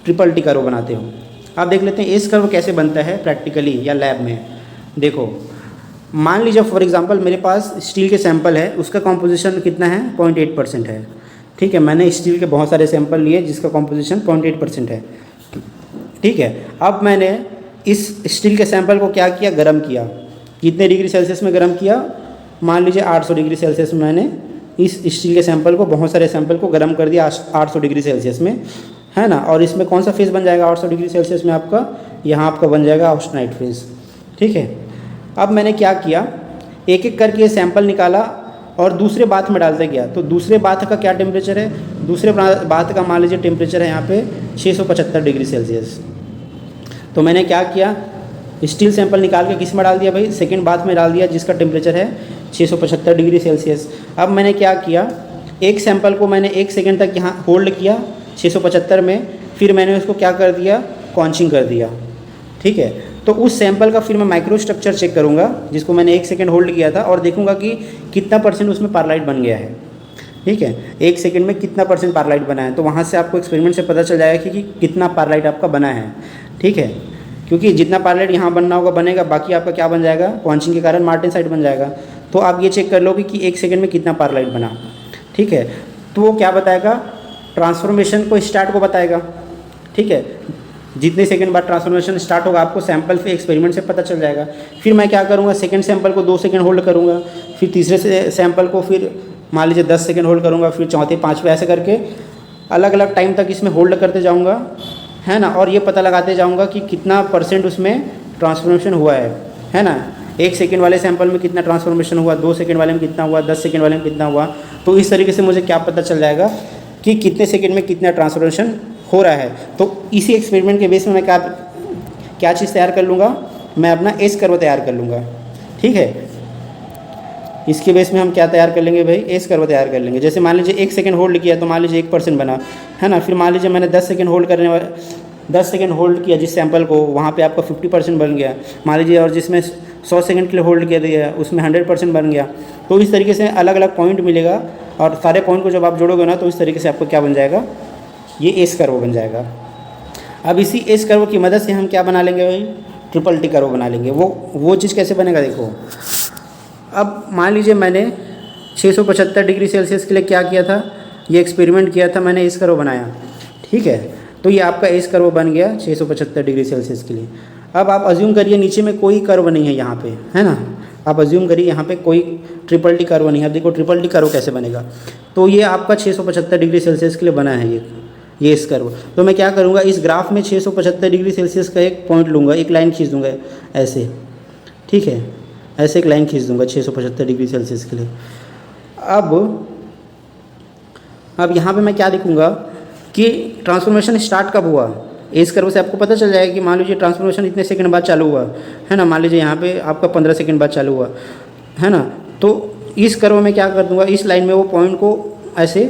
ट्रिपल टी कर्व बनाते हो। आप देख लेते हैं एस कर्व कैसे बनता है प्रैक्टिकली या लैब में। देखो, मान लीजिए फॉर एग्जांपल मेरे पास स्टील के सैंपल है, उसका कॉम्पोजिशन कितना है, 0.8% है, ठीक है। मैंने स्टील के बहुत सारे सैंपल लिए जिसका कॉम्पोजिशन 0.8% है, ठीक है। अब मैंने इस स्टील के सैंपल को क्या किया, गर्म किया। कितने डिग्री सेल्सियस में गर्म किया, मान लीजिए 800 डिग्री सेल्सियस में मैंने इस स्टील के सैंपल को, बहुत सारे सैंपल को गर्म कर दिया 800 डिग्री सेल्सियस में, है ना। और इसमें कौन सा फेज़ बन जाएगा 800 डिग्री सेल्सियस में, आपका यहाँ आपका बन जाएगा ऑस्टेनाइट फेज़, ठीक है। अब मैंने क्या किया, एक एक करके ये सैंपल निकाला और दूसरे बाथ में डालते गया। तो दूसरे बाथ का क्या टेम्परेचर है, दूसरे बाथ का मान लीजिए टेम्परेचर है यहाँ पे 675 डिग्री सेल्सियस। तो मैंने क्या किया, स्टील सैंपल निकाल के किस में डाल दिया भाई, सेकेंड बाथ में डाल दिया जिसका टेम्परेचर है 675 डिग्री सेल्सियस। अब मैंने क्या किया, एक सैंपल को मैंने 1 सेकेंड तक यहाँ होल्ड किया 675 में, फिर मैंने उसको क्या कर दिया, कॉन्चिंग कर दिया, ठीक है। तो उस सैंपल का फिर मैं माइक्रो स्ट्रक्चर चेक करूँगा जिसको मैंने 1 सेकेंड होल्ड किया था, और देखूँगा कि कितना % उसमें पारलाइट बन गया है, ठीक है। 1 सेकेंड में कितना % पारलाइट बना है, तो वहाँ से आपको एक्सपेरिमेंट से पता चल जाएगा कि कितना पारलाइट आपका बना है, ठीक है। क्योंकि जितना पारलाइट यहाँ बनना होगा बनेगा, बाकी आपका क्या बन जाएगा, कॉन्चिंग के कारण मार्टेनसाइट बन जाएगा। तो आप ये चेक कर लो कि 1 सेकेंड में कितना पारलाइट बना, ठीक है। तो वो क्या बताएगा, ट्रांसफॉर्मेशन को स्टार्ट को बताएगा, ठीक है। जितने सेकंड बाद ट्रांसफॉर्मेशन स्टार्ट होगा आपको सैंपल से, एक्सपेरिमेंट से पता चल जाएगा। फिर मैं क्या करूँगा, सेकंड सैंपल को 2 सेकंड होल्ड करूँगा, फिर तीसरे सैंपल को फिर मान लीजिए 10 सेकंड होल्ड करूँगा, फिर चौथे 5वें, ऐसे करके अलग अलग टाइम तक इसमें होल्ड करते जाऊँगा, है ना। और ये पता लगाते जाऊँगा कि कितना % उसमें ट्रांसफॉर्मेशन हुआ है ना। 1 सेकंड वाले सैंपल में कितना ट्रांसफॉर्मेशन हुआ, 2 सेकंड वाले में कितना हुआ, 10 सेकंड वाले में कितना हुआ। तो इस तरीके से मुझे क्या पता चल जाएगा कि कितने सेकंड में कितना ट्रांसफॉर्मेशन हो रहा है। तो इसी एक्सपेरिमेंट के बेस में मैं क्या चीज़ तैयार कर लूँगा, मैं अपना एस कर्व तैयार कर लूँगा, ठीक है। इसके बेस में हम क्या तैयार कर लेंगे भाई, एस कर्व तैयार कर लेंगे। जैसे मान लीजिए 1 सेकंड होल्ड किया तो मान लीजिए 1% बना, है ना। फिर मान लीजिए मैंने 10 सेकंड होल्ड करने वाला 10 सेकंड होल्ड किया जिस सैंपल को, वहाँ पे आपका 50% बन गया मान लीजिए, और जिसमें 100 सेकंड के लिए होल्ड किया दिया उसमें 100% बन गया। तो इस तरीके से अलग अलग पॉइंट मिलेगा, और सारे पॉइंट को जब आप जोड़ोगे ना, तो इस तरीके से आपको क्या बन जाएगा, ये एस कर्व बन जाएगा। अब इसी एस कर्व की मदद से हम क्या बना लेंगे भाई, ट्रिपल टी कर्व बना लेंगे। वो चीज़ कैसे बनेगा, देखो। अब मान लीजिए मैंने 675 डिग्री सेल्सियस के लिए क्या किया था, ये एक्सपेरिमेंट किया था मैंने, एस कर्व बनाया, ठीक है। तो ये आपका एस कर्व बन गया 675 डिग्री सेल्सियस के लिए। अब आप अज्यूम करिए नीचे में कोई कर्व नहीं है यहाँ पे, है ना। आप अज्यूम करिए यहाँ पे कोई ट्रिपल टी कर्व नहीं है। अब देखो ट्रिपल टी कर्व कैसे बनेगा, तो ये आपका 675 डिग्री सेल्सियस के लिए बना है ये इस कर्व। तो मैं क्या करूँगा, इस ग्राफ में 675 डिग्री सेल्सियस का एक पॉइंट लूँगा, एक लाइन खींच दूँगा ऐसे, ठीक है। ऐसे एक लाइन खींच दूँगा 675 डिग्री सेल्सियस के लिए। अब यहाँ पे मैं क्या लिखूँगा कि ट्रांसफॉर्मेशन स्टार्ट कब हुआ। इस कर्व से आपको पता चल जाएगा कि मान लीजिए ट्रांसफॉर्मेशन इतने सेकंड बाद चालू हुआ है ना, मान लीजिए यहाँ पे आपका 15 सेकंड बाद चालू हुआ है ना, तो इस कर्व में क्या कर दूंगा, इस लाइन में वो पॉइंट को ऐसे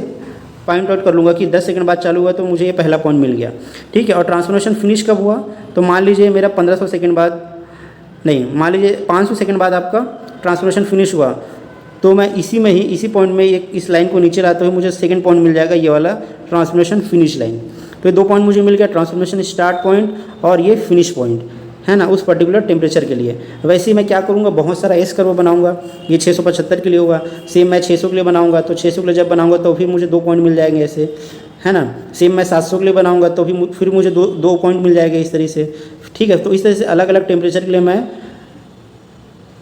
पॉइंट आउट कर लूँगा कि 10 सेकंड बाद चालू हुआ तो मुझे ये पहला पॉइंट मिल गया, ठीक है। और ट्रांसफॉर्मेशन फिनिश कब हुआ, तो मान लीजिए मेरा 1500 सेकंड बाद नहीं, मान लीजिए 500 सेकंड बाद आपका ट्रांसफॉर्मेशन फिनिश हुआ, तो मैं इसी में ही इसी पॉइंट में एक इस लाइन को नीचे लाते हुए मुझे सेकंड पॉइंट मिल जाएगा, ये वाला ट्रांसफॉर्मेशन फिनिश लाइन। तो ये 2 पॉइंट मुझे मिल गया, ट्रांसफॉर्मेशन स्टार्ट पॉइंट और ये फिनिश पॉइंट है ना, उस पर्टिकुलर टेम्परेचर के लिए। वैसे ही मैं क्या करूँगा, बहुत सारा एस कर्व बनाऊंगा, ये 675 के लिए होगा, सेम मैं 600 के लिए बनाऊंगा, तो 600 के लिए जब बनाऊंगा तो फिर मुझे 2 पॉइंट मिल जाएंगे ऐसे, है ना। सेम मैं 700 के लिए बनाऊंगा तो फिर मुझे दो पॉइंट मिल जाएंगे इस तरीके से, ठीक है। तो इस तरह से अलग अलग टेम्परेचर के लिए मैं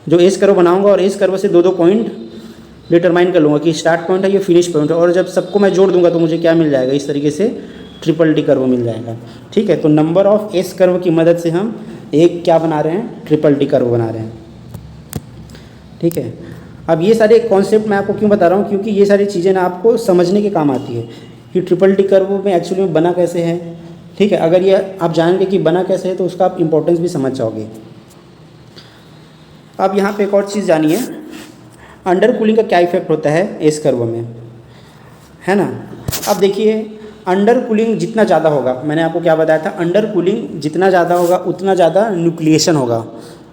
जो एस कर्व बनाऊंगा और एस कर्व से 2 पॉइंट डिटरमाइन कर लूँगा कि स्टार्ट पॉइंट है, ये फिनिश पॉइंट है, और जब सबको मैं जोड़ दूंगा तो मुझे क्या मिल जाएगा, इस तरीके से ट्रिपल डी कर्व मिल जाएगा, ठीक है। तो नंबर ऑफ एस कर्व की मदद से हम एक क्या बना रहे हैं, ट्रिपल डी कर्व बना रहे हैं, ठीक है। अब ये सारे कॉन्सेप्ट मैं आपको क्यों बता रहा हूँ, क्योंकि ये सारी चीज़ें ना आपको समझने के काम आती है कि ट्रिपल डी कर्व में एक्चुअली में बना कैसे है, ठीक है। अगर ये आप जानेंगे कि बना कैसे है तो उसका आप इंपॉर्टेंस भी समझ जाओगे। अब यहाँ पे एक और चीज़ जानिए, अंडर कूलिंग का क्या इफेक्ट होता है एस कर्व में, है ना। अब देखिए अंडर कूलिंग जितना ज़्यादा होगा, मैंने आपको क्या बताया था, अंडर कूलिंग जितना ज़्यादा होगा उतना ज़्यादा न्यूक्लिएशन होगा,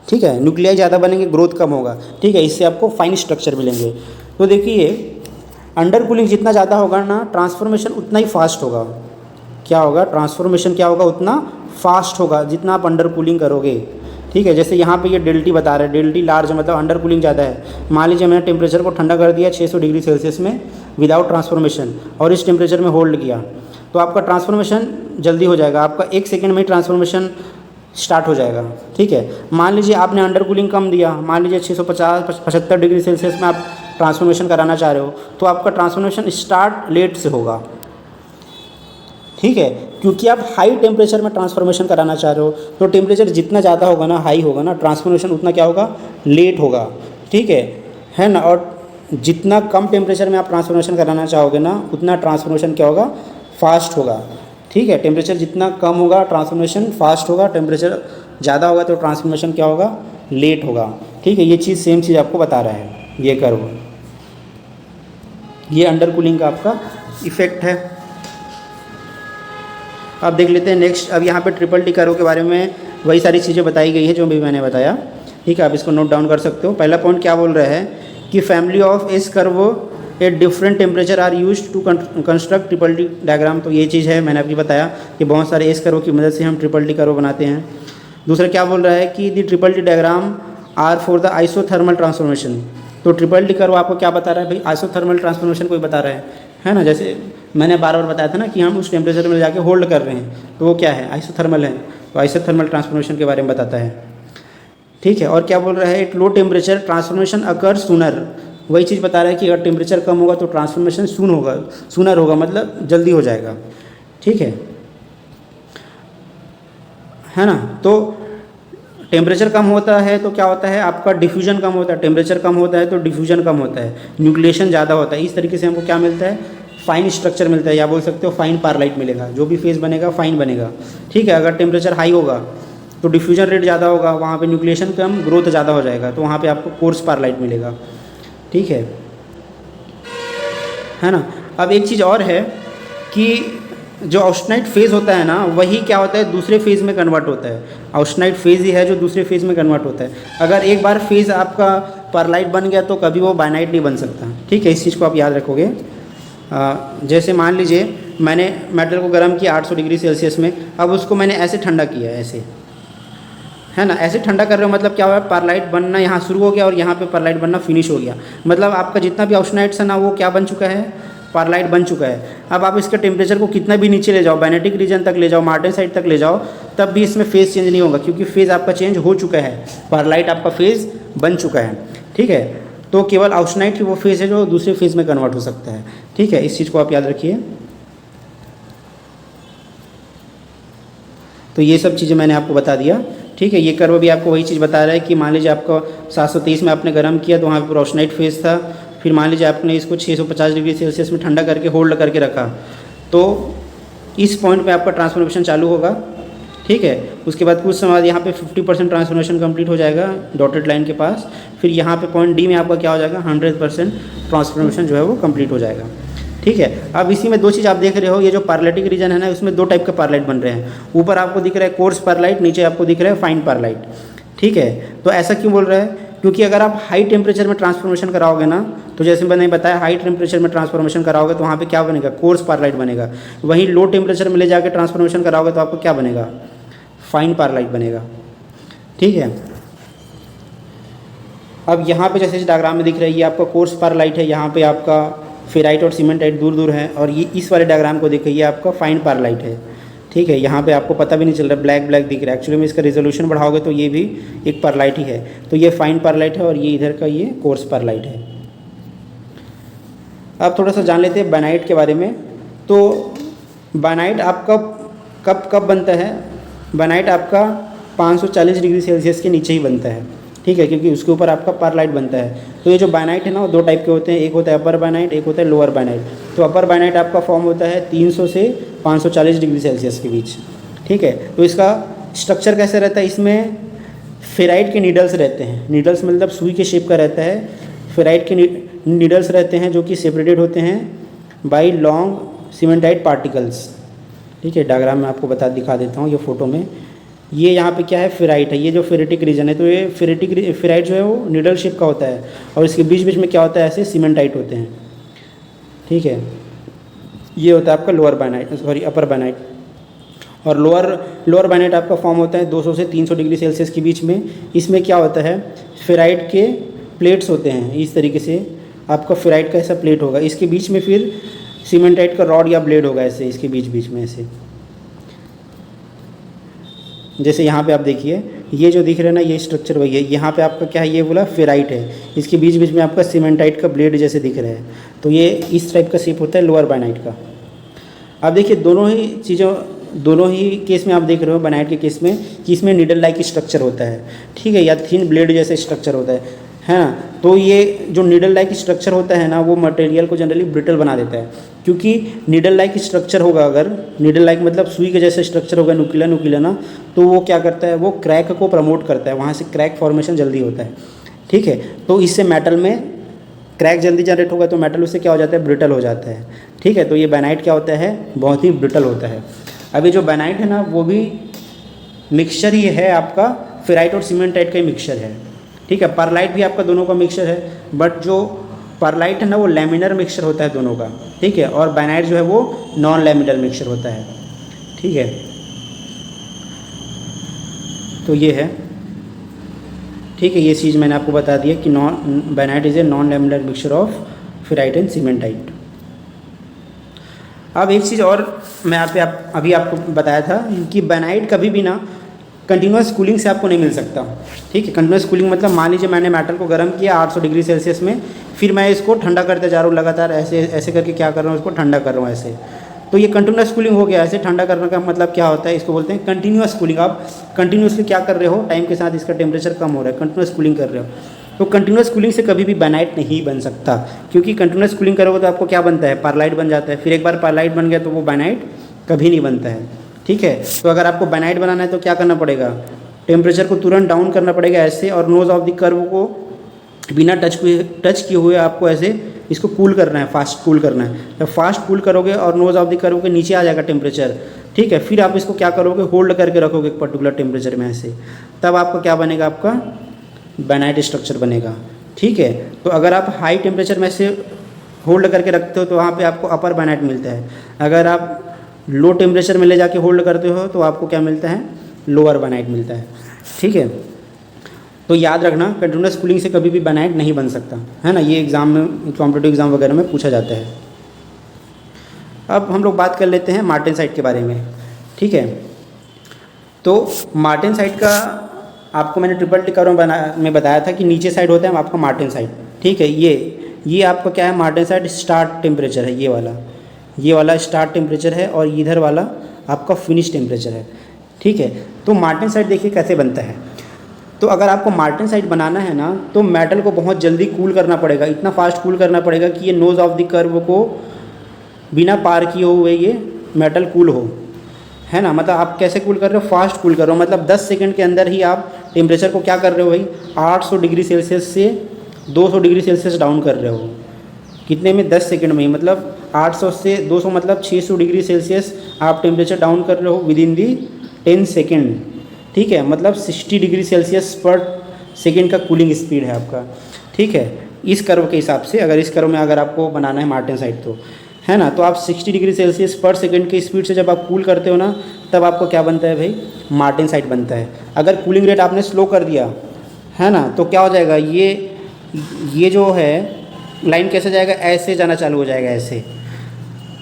ठीक है। न्यूक्लियाई ज़्यादा बनेंगे, ग्रोथ कम होगा, ठीक है। इससे आपको फाइन स्ट्रक्चर मिलेंगे। तो देखिए अंडर कूलिंग जितना ज़्यादा होगा ना, ट्रांसफॉर्मेशन उतना ही फास्ट होगा। क्या होगा, ट्रांसफॉर्मेशन क्या होगा, उतना फास्ट होगा जितना आप अंडर कूलिंग करोगे, ठीक है। जैसे यहाँ पे ये डेल्टी बता रहा है, डेल्टी लार्ज मतलब अंडर कूलिंग ज़्यादा है। मान लीजिए मैंने टेम्परेचर को ठंडा कर दिया 600 डिग्री सेल्सियस में विदाउट ट्रांसफॉर्मेशन और इस टेम्परेचर में होल्ड किया, तो आपका ट्रांसफॉर्मेशन जल्दी हो जाएगा, आपका 1 सेकंड में ही ट्रांसफॉर्मेशन स्टार्ट हो जाएगा, ठीक है। मान लीजिए आपने अंडर कूलिंग कम दिया, मान लीजिए 650-75 डिग्री सेल्सियस में आप ट्रांसफॉर्मेशन कराना चाह रहे हो, तो आपका ट्रांसफॉर्मेशन स्टार्ट लेट से होगा, ठीक है। क्योंकि आप हाई टेम्परेचर में ट्रांसफॉर्मेशन कराना चाह रहे हो, तो टेम्परेचर जितना ज़्यादा होगा ना, हाई होगा ना, ट्रांसफॉर्मेशन उतना क्या होगा, लेट होगा, ठीक है ना। और जितना कम टेम्परेचर में आप ट्रांसफॉर्मेशन कराना चाहोगे ना, उतना ट्रांसफॉर्मेशन क्या होगा, फास्ट होगा, ठीक है। टेम्परेचर जितना कम होगा ट्रांसफॉर्मेशन फास्ट होगा, टेम्परेचर ज़्यादा होगा तो ट्रांसफॉर्मेशन क्या होगा, लेट होगा, ठीक है। ये चीज़ सेम चीज़ आपको बता रहा है ये कर्व, ये अंडर कूलिंग का आपका इफेक्ट है। अब देख लेते हैं नेक्स्ट। अब यहाँ पे ट्रिपल डी कर्व के बारे में वही सारी चीज़ें बताई गई है जो भी मैंने बताया, ठीक है। आप इसको नोट डाउन कर सकते हो। पहला पॉइंट क्या बोल रहा है कि family of S curve at different temperature are used to construct triple D diagram. तो ये चीज़ है, मैंने अभी बताया कि बहुत सारे एस कर्व की मदद से हम ट्रिपल डी कर्व बनाते हैं। दूसरा क्या बोल रहा है कि the triple D diagram are for the isothermal transformation. तो ट्रिपल डी कर्व आपको क्या बता रहा है भाई, आइसोथर्मल ट्रांसफॉर्मेशन कोई बता रहा है ना। जैसे मैंने बार बार बताया था ना कि हम उस टेम्परेचर में जाके होल्ड कर रहे हैं, तो वो क्या है, आइसोथर्मल है। तो आइसोथर्मल ट्रांसफॉर्मेशन के बारे में बताता है, ठीक है। और क्या बोल रहा है, at low temperature transformation occur sooner. वही चीज़ बता रहा है कि अगर टेम्परेचर कम होगा तो ट्रांसफॉर्मेशन सूनर होगा, मतलब जल्दी हो जाएगा, ठीक है ना। तो टेम्परेचर कम होता है तो क्या होता है, आपका डिफ्यूजन कम होता है, टेम्परेचर कम होता है तो डिफ्यूजन कम होता है, न्यूक्लिएशन ज़्यादा होता है। इस तरीके से हमको क्या मिलता है, फाइन स्ट्रक्चर मिलता है, या बोल सकते हो फाइन पारलाइट मिलेगा। जो भी फेज बनेगा फाइन बनेगा, ठीक है। अगर टेम्परेचर हाई होगा तो डिफ्यूजन रेट ज़्यादा होगा, वहाँ पे न्यूक्लिएशन कम, ग्रोथ ज़्यादा हो जाएगा, तो वहाँ पे आपको कोर्स पारलाइट मिलेगा, ठीक है ना। अब एक चीज़ और है कि जो ऑस्टेनाइट फेज़ होता है ना, वही क्या होता है, दूसरे फेज़ में कन्वर्ट होता है। ऑस्टेनाइट फेज़ ही है जो दूसरे फेज़ में कन्वर्ट होता है। अगर एक बार फेज़ आपका परलाइट बन गया तो कभी वो बाइनाइट नहीं बन सकता, ठीक है। इस चीज़ को आप याद रखोगे। जैसे मान लीजिए मैंने मेटल को गर्म किया 800 डिग्री सेल्सियस में, अब उसको मैंने ऐसे ठंडा किया, ऐसे, है ना। ऐसे ठंडा कर रहे हो मतलब क्या हुआ, परलाइट बनना यहाँ शुरू हो गया और यहाँ पे परलाइट बनना फिनिश हो गया। मतलब आपका जितना भी ऑस्टेनाइट्स है ना, वो क्या बन चुका है, परलाइट बन चुका है। अब आप इसके टेम्परेचर को कितना भी नीचे ले जाओ, बाइनेटिक रीजन तक ले जाओ, मार्टेनसाइट तक ले जाओ, तब भी इसमें फेज़ चेंज नहीं होगा, क्योंकि फेज़ आपका चेंज हो चुका है, परलाइट आपका फेज़ बन चुका है, ठीक है। तो केवल ऑस्टेनाइट ही वो फेज़ है जो दूसरे फेज़ में कन्वर्ट हो सकता है, ठीक है। इस चीज़ को आप याद रखिए। तो ये सब चीज़ें मैंने आपको बता दिया, ठीक है। ये कर्व भी आपको वही चीज़ बता रहा है कि मान लीजिए आपको 723 में आपने गर्म किया तो वहाँ पर ऑस्टेनाइट फेज़ था, फिर मान लीजिए आपने इसको 650 डिग्री सेल्सियस में ठंडा करके होल्ड करके रखा, तो इस पॉइंट पे आपका ट्रांसफॉर्मेशन चालू होगा, ठीक है। उसके बाद कुछ समय बाद यहाँ पे 50% ट्रांसफॉर्मेशन कंप्लीट हो जाएगा डॉटेड लाइन के पास, फिर यहाँ पे पॉइंट डी में आपका क्या हो जाएगा, 100% ट्रांसफॉर्मेशन जो है वो कंप्लीट हो जाएगा, ठीक है। अब इसी में दो चीज़ आप देख रहे हो, ये जो पारलाइटिक रीजन है ना, उसमें दो टाइप के पारलाइट बन रहे हैं। ऊपर आपको दिख रहा है कोर्स पारलाइट, नीचे आपको दिख रहा है फाइन पारलाइट, ठीक है। तो ऐसा क्यों बोल रहा है, क्योंकि अगर आप हाई टेम्परेचर में ट्रांसफॉर्मेशन कराओगे ना, तो जैसे मैंने बताया हाई टेम्परेचर में ट्रांसफॉर्मेशन कराओगे तो वहाँ पे क्या बनेगा, कोर्स पारलाइट बनेगा। वहीं लो टेम्परेचर में ले जाकर ट्रांसफॉर्मेशन कराओगे तो आपको क्या बनेगा, फाइन पारलाइट बनेगा, ठीक है। अब यहाँ पे जैसे इस डायग्राम में दिख रहा है, ये आपका कोर्स पारलाइट है, यहाँ पे आपका फेराइट और सीमेंटाइट दूर दूर है, और ये इस वाले डायग्राम को देखिए, ये आपका फाइन पारलाइट है, ठीक है। यहाँ पे आपको पता भी नहीं चल रहा, ब्लैक ब्लैक दिख रहा है, एक्चुअली में इसका रेजोल्यूशन बढ़ाओगे तो ये भी एक पारलाइट ही है। तो ये फाइन पारलाइट है और ये इधर का ये कोर्स पारलाइट है। अब थोड़ा सा जान लेते हैं बायनाइट के बारे में। तो बायनाइट आपका कब बनता है, बायनाइट आपका 540 डिग्री सेल्सियस के नीचे ही बनता है, ठीक है, क्योंकि उसके ऊपर आपका पारलाइट बनता है। तो ये जो बायनाइट है ना, वो दो टाइप के होते हैं, एक होता है अपर बायनाइट, एक होता है लोअर बायनाइट। तो अपर बायनाइट आपका फॉर्म होता है 300 से 540 डिग्री सेल्सियस के बीच, ठीक है। तो इसका स्ट्रक्चर कैसे रहता है, इसमें फेराइट के नीडल्स रहते हैं, नीडल्स मतलब सुई के शेप का रहता है। फेराइट के नीडल्स रहते हैं जो कि सेपरेटेड होते हैं बाई लॉन्ग सीमेंटाइट पार्टिकल्स, ठीक है। डायग्राम में आपको दिखा देता हूँ, ये फोटो में, ये यहाँ पे क्या है, फेराइट है, ये जो फेरेटिक रीजन है। तो ये फेराइट जो है वो नीडल शेप का होता है, और इसके बीच बीच में क्या होता है, ऐसे सीमेंटाइट होते हैं, ठीक है। ये होता है आपका लोअर बायनाइट, सॉरी अपर बायनाइट। और लोअर बायनाइट आपका फॉर्म होता है 200 से 300 डिग्री सेल्सियस के बीच में। इसमें क्या होता है, फेराइट के प्लेट्स होते हैं, इस तरीके से आपका फेराइट का ऐसा प्लेट होगा, इसके बीच में फिर सीमेंटाइट का रॉड या ब्लेड होगा, ऐसे इसके बीच बीच में ऐसे। जैसे यहाँ पे आप देखिए, ये जो दिख रहा है ना, ये स्ट्रक्चर वही है। यहाँ पे आपका क्या है, ये बोला फेराइट है, इसके बीच बीच में आपका सीमेंटाइट का ब्लेड जैसे दिख रहा है। तो ये इस टाइप का शेप होता है लोअर बायनाइट का। अब देखिए दोनों ही केस में आप देख रहे हो, बायनाइट के केस में, कि इसमें नीडल लाइक स्ट्रक्चर होता है, ठीक है, या थिन ब्लेड जैसे स्ट्रक्चर होता है ना। तो ये जो नीडल लाइक स्ट्रक्चर होता है ना, वो मटेरियल को जनरली ब्रिटल बना देता है, क्योंकि नीडल लाइक स्ट्रक्चर होगा, अगर नीडल लाइक मतलब सुई के जैसे स्ट्रक्चर होगा, नुकीला ना, तो वो क्या करता है, वो क्रैक को प्रमोट करता है, वहाँ से क्रैक फॉर्मेशन जल्दी होता है, ठीक है। तो इससे मेटल में क्रैक जल्दी जनरेट होगा, तो मेटल उससे क्या हो जाता है, ब्रिटल हो जाता है, ठीक है। तो ये बायनाइट क्या होता है, बहुत ही ब्रिटल होता है। अभी जो बायनाइट है ना, वो भी मिक्सचर ही है आपका, फेराइट और सीमेंटाइट का ही मिक्सचर है, ठीक है। परलाइट भी आपका दोनों का मिक्सचर है, बट जो परलाइट है ना, वो लैमिनर मिक्सचर होता है दोनों का, ठीक है। और बायनाइट जो है वो नॉन लैमिनर मिक्सचर होता है, ठीक है। तो ये है, ठीक है, ये चीज़ मैंने आपको बता दिया कि bainite is a non laminar mixture of ferrite and cementite. अब एक चीज़ और मैं अभी आपको बताया था कि बायनाइट कभी भी ना कंटिन्यूस कूलिंग से आपको नहीं मिल सकता, ठीक है। कंटिन्यूस कूलिंग मतलब मान लीजिए मैंने मेटल को गर्म किया 800 डिग्री सेल्सियस में, फिर मैं इसको ठंडा करते जा रहा हूँ लगातार, ऐसे करके क्या कर रहा हूँ, इसको ठंडा कर रहा हूँ ऐसे, तो ये कंटिन्यूस कूलिंग हो गया। ऐसे ठंडा करने का मतलब क्या होता है, इसको बोलते हैं कंटिन्यूस कूलिंग। आप कंटिन्यूसली क्या कर रहे हो, टाइम के साथ इसका टेम्परेचर कम हो रहा है, कंटिन्यूस कूलिंग कर रहे हो। तो कंटिन्यूस कूलिंग से कभी भी बायनाइट नहीं बन सकता, क्योंकि कंटिन्यूस कूलिंग करोगे तो आपको क्या बनता है, पारलाइट बन जाता है। फिर एक बार पारलाइट बन गया तो वो बायनाइट कभी नहीं बनता है, ठीक है। तो अगर आपको बायनाइट बनाना है तो क्या करना पड़ेगा, टेम्परेचर को तुरंत डाउन करना पड़ेगा ऐसे, और नोज ऑफ द कर्व को बिना टच किए हुए आपको ऐसे इसको कूल करना है, फास्ट कूल करना है। जब फास्ट कूल करोगे और नोज ऑफ द कर्व के नीचे आ जाएगा टेम्परेचर, ठीक है, फिर आप इसको क्या करोगे, होल्ड करके रखोगे एक पर्टिकुलर टेम्परेचर में ऐसे, तब आपका क्या बनेगा, आपका बायनाइट स्ट्रक्चर बनेगा, ठीक है। तो अगर आप हाई टेम्परेचर में से होल्ड करके रखते हो तो वहाँ पे आपको अपर बायनाइट मिलता है। अगर आप लो टेम्परेचर में ले जाके होल्ड करते हो तो आपको क्या मिलता है, लोअर बायनाइट मिलता है, ठीक है। तो याद रखना, कंटिन्यूस कूलिंग से कभी भी बायनाइट नहीं बन सकता, है ना। ये एग्ज़ाम में, कॉम्पिटिटिव एग्ज़ाम वगैरह में पूछा जाता है। अब हम लोग बात कर लेते हैं मार्टेनसाइट के बारे में, ठीक है। तो मार्टेनसाइट का आपको मैंने ट्रिपल टी कर्व में बताया था कि नीचे साइड होता है आपका मार्टेनसाइट, ठीक है। ये आपका क्या है, मार्टेनसाइट स्टार्ट टेम्परेचर है, ये वाला स्टार्ट टेम्परेचर है, और इधर वाला आपका फिनिश टेम्परेचर है, ठीक है। तो मार्टेनसाइट देखिए कैसे बनता है। तो अगर आपको मार्टेनसाइट बनाना है ना, तो मेटल को बहुत जल्दी कूल करना पड़ेगा, इतना फास्ट कूल करना पड़ेगा कि ये नोज़ ऑफ द कर्व को बिना पार किए हुए ये मेटल कूल हो, है ना। मतलब आप कैसे कूल कर रहे हो, फास्ट कूल कर रहे हो, मतलब 10 सेकंड के अंदर ही आप टेम्परेचर को क्या कर रहे हो भाई, 800 डिग्री सेल्सियस से 200 डिग्री सेल्सियस डाउन कर रहे हो। कितने में, 10 सेकंड में ही। मतलब 800 से 200 मतलब 600 डिग्री सेल्सियस आप टेम्परेचर डाउन कर रहे हो विद इन दी 10 सेकेंड, ठीक है। मतलब 60 डिग्री सेल्सियस पर सेकेंड का कूलिंग स्पीड है आपका, ठीक है। इस कर्व के हिसाब से, अगर इस कर्व में अगर आपको बनाना है मार्टेनसाइट तो, है ना, तो आप 60 डिग्री सेल्सियस पर सेकेंड की स्पीड से जब आप कूल करते हो ना, तब आपको क्या बनता है भाई, मार्टेनसाइट बनता है। अगर कूलिंग रेट आपने स्लो कर दिया, है ना, तो क्या हो जाएगा, ये जो है लाइन कैसे जाएगा, ऐसे जाना चालू हो जाएगा, ऐसे,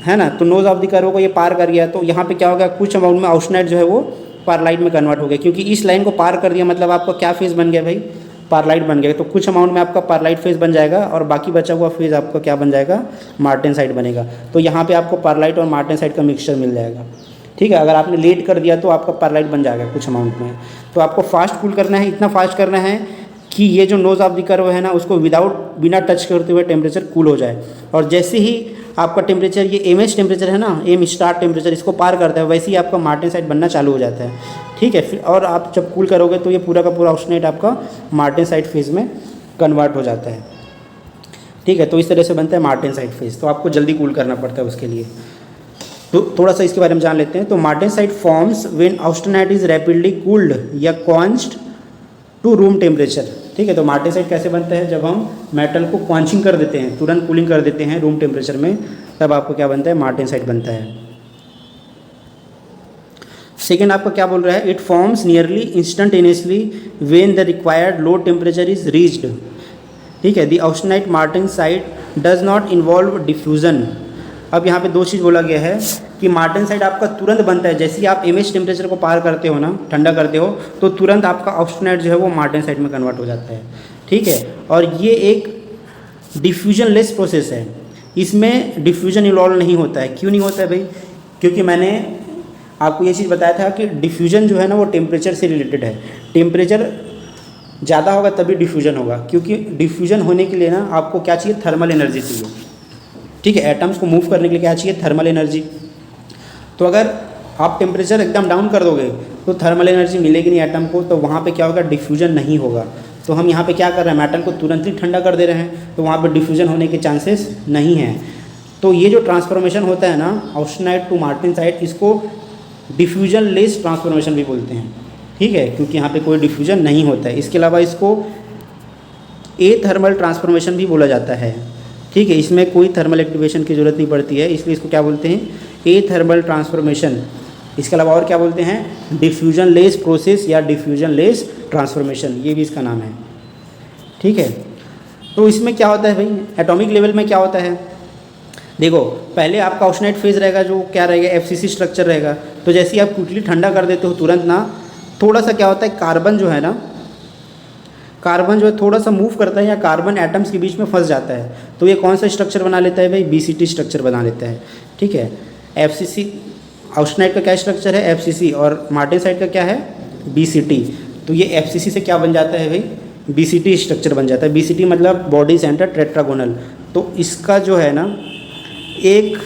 है ना। तो नोज़ ऑफ द कर्व को ये पार कर गया, तो यहाँ पे क्या हो गया, कुछ अमाउंट में ऑस्टेनाइट जो है वो पारलाइट में कन्वर्ट हो गया, क्योंकि इस लाइन को पार कर दिया, मतलब आपका क्या फेज़ बन गया भाई, पारलाइट बन गया। तो कुछ अमाउंट में आपका पारलाइट फेज़ बन जाएगा और बाकी बचा हुआ फेज़ आपका क्या बन जाएगा, मार्टेनसाइट बनेगा। तो यहाँ पे आपको पारलाइट और मार्टेनसाइट का मिक्सचर मिल जाएगा, ठीक है। अगर आपने लेट कर दिया तो आपका पारलाइट बन जाएगा कुछ अमाउंट में। तो आपको फास्ट कूल करना है, इतना फास्ट करना है कि ये जो नोज़ ऑफ द कर्व है ना, उसको बिना टच करते हुए टेम्परेचर कूल हो जाए। और जैसे ही आपका टेम्परेचर, ये एमएच टेम्परेचर है ना, एम स्टार्ट टेम्परेचर, इसको पार करता है, वैसे ही आपका मार्टेनसाइट बनना चालू हो जाता है, ठीक है। फिर और आप जब कूल करोगे तो ये पूरा का पूरा ऑस्टेनाइट आपका मार्टेनसाइट फेज़ में कन्वर्ट हो जाता है, ठीक है। तो इस तरह से बनता है मार्टेनसाइट फेज़। तो आपको जल्दी कूल करना पड़ता है उसके लिए। तो थोड़ा सा इसके बारे में जान लेते हैं। तो martensite forms when austenite is rapidly cooled या क्वांच्ड टू रूम टेम्परेचर, ठीक है। तो मार्टेनसाइट कैसे बनता है, जब हम मेटल को क्वांचिंग कर देते हैं, तुरंत कूलिंग कर देते हैं रूम टेम्परेचर में, तब आपको क्या बनता है, मार्टेनसाइट बनता है। सेकेंड आपका क्या बोल रहा है, it forms nearly instantaneously when the required low temperature is reached, ठीक है। The austenite martensite does not involve diffusion. अब यहाँ पे दो चीज़ बोला गया है कि मार्टेनसाइट आपका तुरंत बनता है, जैसे ही आप एमएच टेम्परेचर को पार करते हो ना, ठंडा करते हो, तो तुरंत आपका ऑस्टेनाइट जो है वो मार्टेनसाइट में कन्वर्ट हो जाता है, ठीक है। और ये एक डिफ्यूजन लेस प्रोसेस है, इसमें डिफ्यूजन इन्वॉल्व नहीं होता है। क्यों नहीं होता है भाई, क्योंकि मैंने आपको ये चीज़ बताया था कि डिफ्यूजन जो है ना वो टेम्परेचर से रिलेटेड है। टेम्परेचर ज़्यादा होगा तभी डिफ्यूजन होगा, क्योंकि डिफ्यूजन होने के लिए ना आपको क्या चाहिए, थर्मल एनर्जी चाहिए, ठीक है। एटम्स को मूव करने के लिए क्या चाहिए, थर्मल एनर्जी। तो अगर आप टेम्परेचर एकदम डाउन कर दोगे तो थर्मल एनर्जी मिलेगी नहीं एटम को, तो वहाँ पे क्या होगा, डिफ्यूजन नहीं होगा। तो हम यहाँ पे क्या कर रहे हैं, मेटल को तुरंत ही ठंडा कर दे रहे हैं, तो वहाँ पे डिफ्यूजन होने के चांसेस नहीं हैं। तो ये जो ट्रांसफॉर्मेशन होता है ना, ऑस्टेनाइट टू मार्टेनसाइट, इसको डिफ्यूजन लेस ट्रांसफॉर्मेशन भी बोलते हैं, ठीक है, क्योंकि यहाँ पे कोई डिफ्यूजन नहीं होता है। इसके अलावा इसको ए थर्मल ट्रांसफॉर्मेशन भी बोला जाता है, ठीक है। इसमें कोई थर्मल एक्टिवेशन की ज़रूरत नहीं पड़ती है, इसलिए इसको क्या बोलते हैं, ए थर्मल ट्रांसफॉर्मेशन। इसके अलावा और क्या बोलते हैं, डिफ्यूजन लेस प्रोसेस या डिफ्यूजन लेस ट्रांसफॉर्मेशन, ये भी इसका नाम है, ठीक है। तो इसमें क्या होता है भाई, एटॉमिक लेवल में क्या होता है, देखो पहले आपका ऑस्टेनाइट फेज़ रहेगा, जो क्या रहेगा, एफसीसी स्ट्रक्चर रहेगा। तो जैसे ही आप क्विकली ठंडा कर देते हो तुरंत ना, थोड़ा सा क्या होता है, कार्बन जो है ना, कार्बन जो है थोड़ा सा मूव करता है या कार्बन एटम्स के बीच में फंस जाता है, तो ये कौन सा स्ट्रक्चर बना लेता है भाई, बीसीटी स्ट्रक्चर बना लेता है, ठीक है। एफसीसी, ऑस्टेनाइट का क्या स्ट्रक्चर है, एफसीसी, और मार्टेनसाइट का क्या है, बीसीटी। तो ये एफसीसी से क्या बन जाता है भाई, बीसीटी स्ट्रक्चर बन जाता है। बीसीटी मतलब बॉडी सेंटर टेट्रागोनल। तो इसका जो है ना, एक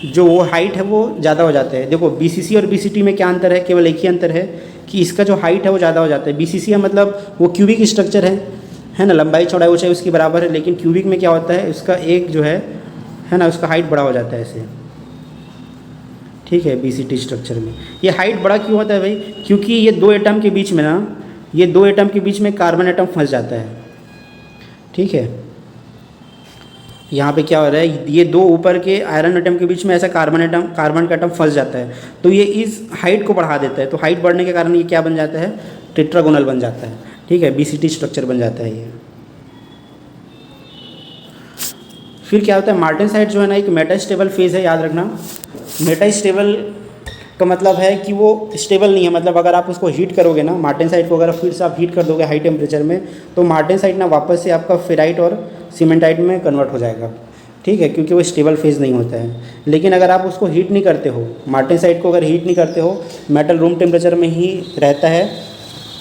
जो वो हाइट है वो ज़्यादा हो जाता है। देखो बीसीसी और बीसीटी में क्या अंतर है, केवल एक ही अंतर है कि इसका जो हाइट है वो ज़्यादा हो जाता है। बीसीसी मतलब वो क्यूबिक स्ट्रक्चर है ना, लंबाई चौड़ाई ऊंचाई उसकी बराबर है, लेकिन क्यूबिक में क्या होता है, उसका एक जो है ना, उसका हाइट बड़ा हो जाता है ऐसे, ठीक है। बीसीटी स्ट्रक्चर में ये हाइट बड़ा क्यों होता है भाई, क्योंकि ये दो एटम के बीच में ना, ये दो एटम के बीच में कार्बन एटम फंस जाता है, ठीक है। यहाँ पे क्या हो रहा है, ये दो ऊपर के आयरन एटम के बीच में ऐसा कार्बन का एटम फंस जाता है, तो ये इस हाइट को बढ़ा देता है। तो हाइट बढ़ने के कारण ये क्या बन जाता है, टेट्रागोनल बन जाता है, ठीक है, बीसीटी स्ट्रक्चर बन जाता है ये। फिर क्या होता है, मार्टेनसाइट जो है ना, एक मेटास्टेबल फेज़ है, याद रखना। मेटास्टेबल का मतलब है कि वो स्टेबल नहीं है, मतलब अगर आप उसको हीट करोगे ना, मार्टेनसाइट को अगर फिर से आप हीट कर दोगे हाई टेम्परेचर में, तो मार्टेनसाइट ना वापस से आपका फेराइट और सीमेंटाइट में कन्वर्ट हो जाएगा, ठीक है, क्योंकि वो स्टेबल फेज़ नहीं होता है। लेकिन अगर आप उसको हीट नहीं करते हो, मार्टेनसाइट को अगर हीट नहीं करते हो, मेटल रूम टेम्परेचर में ही रहता है,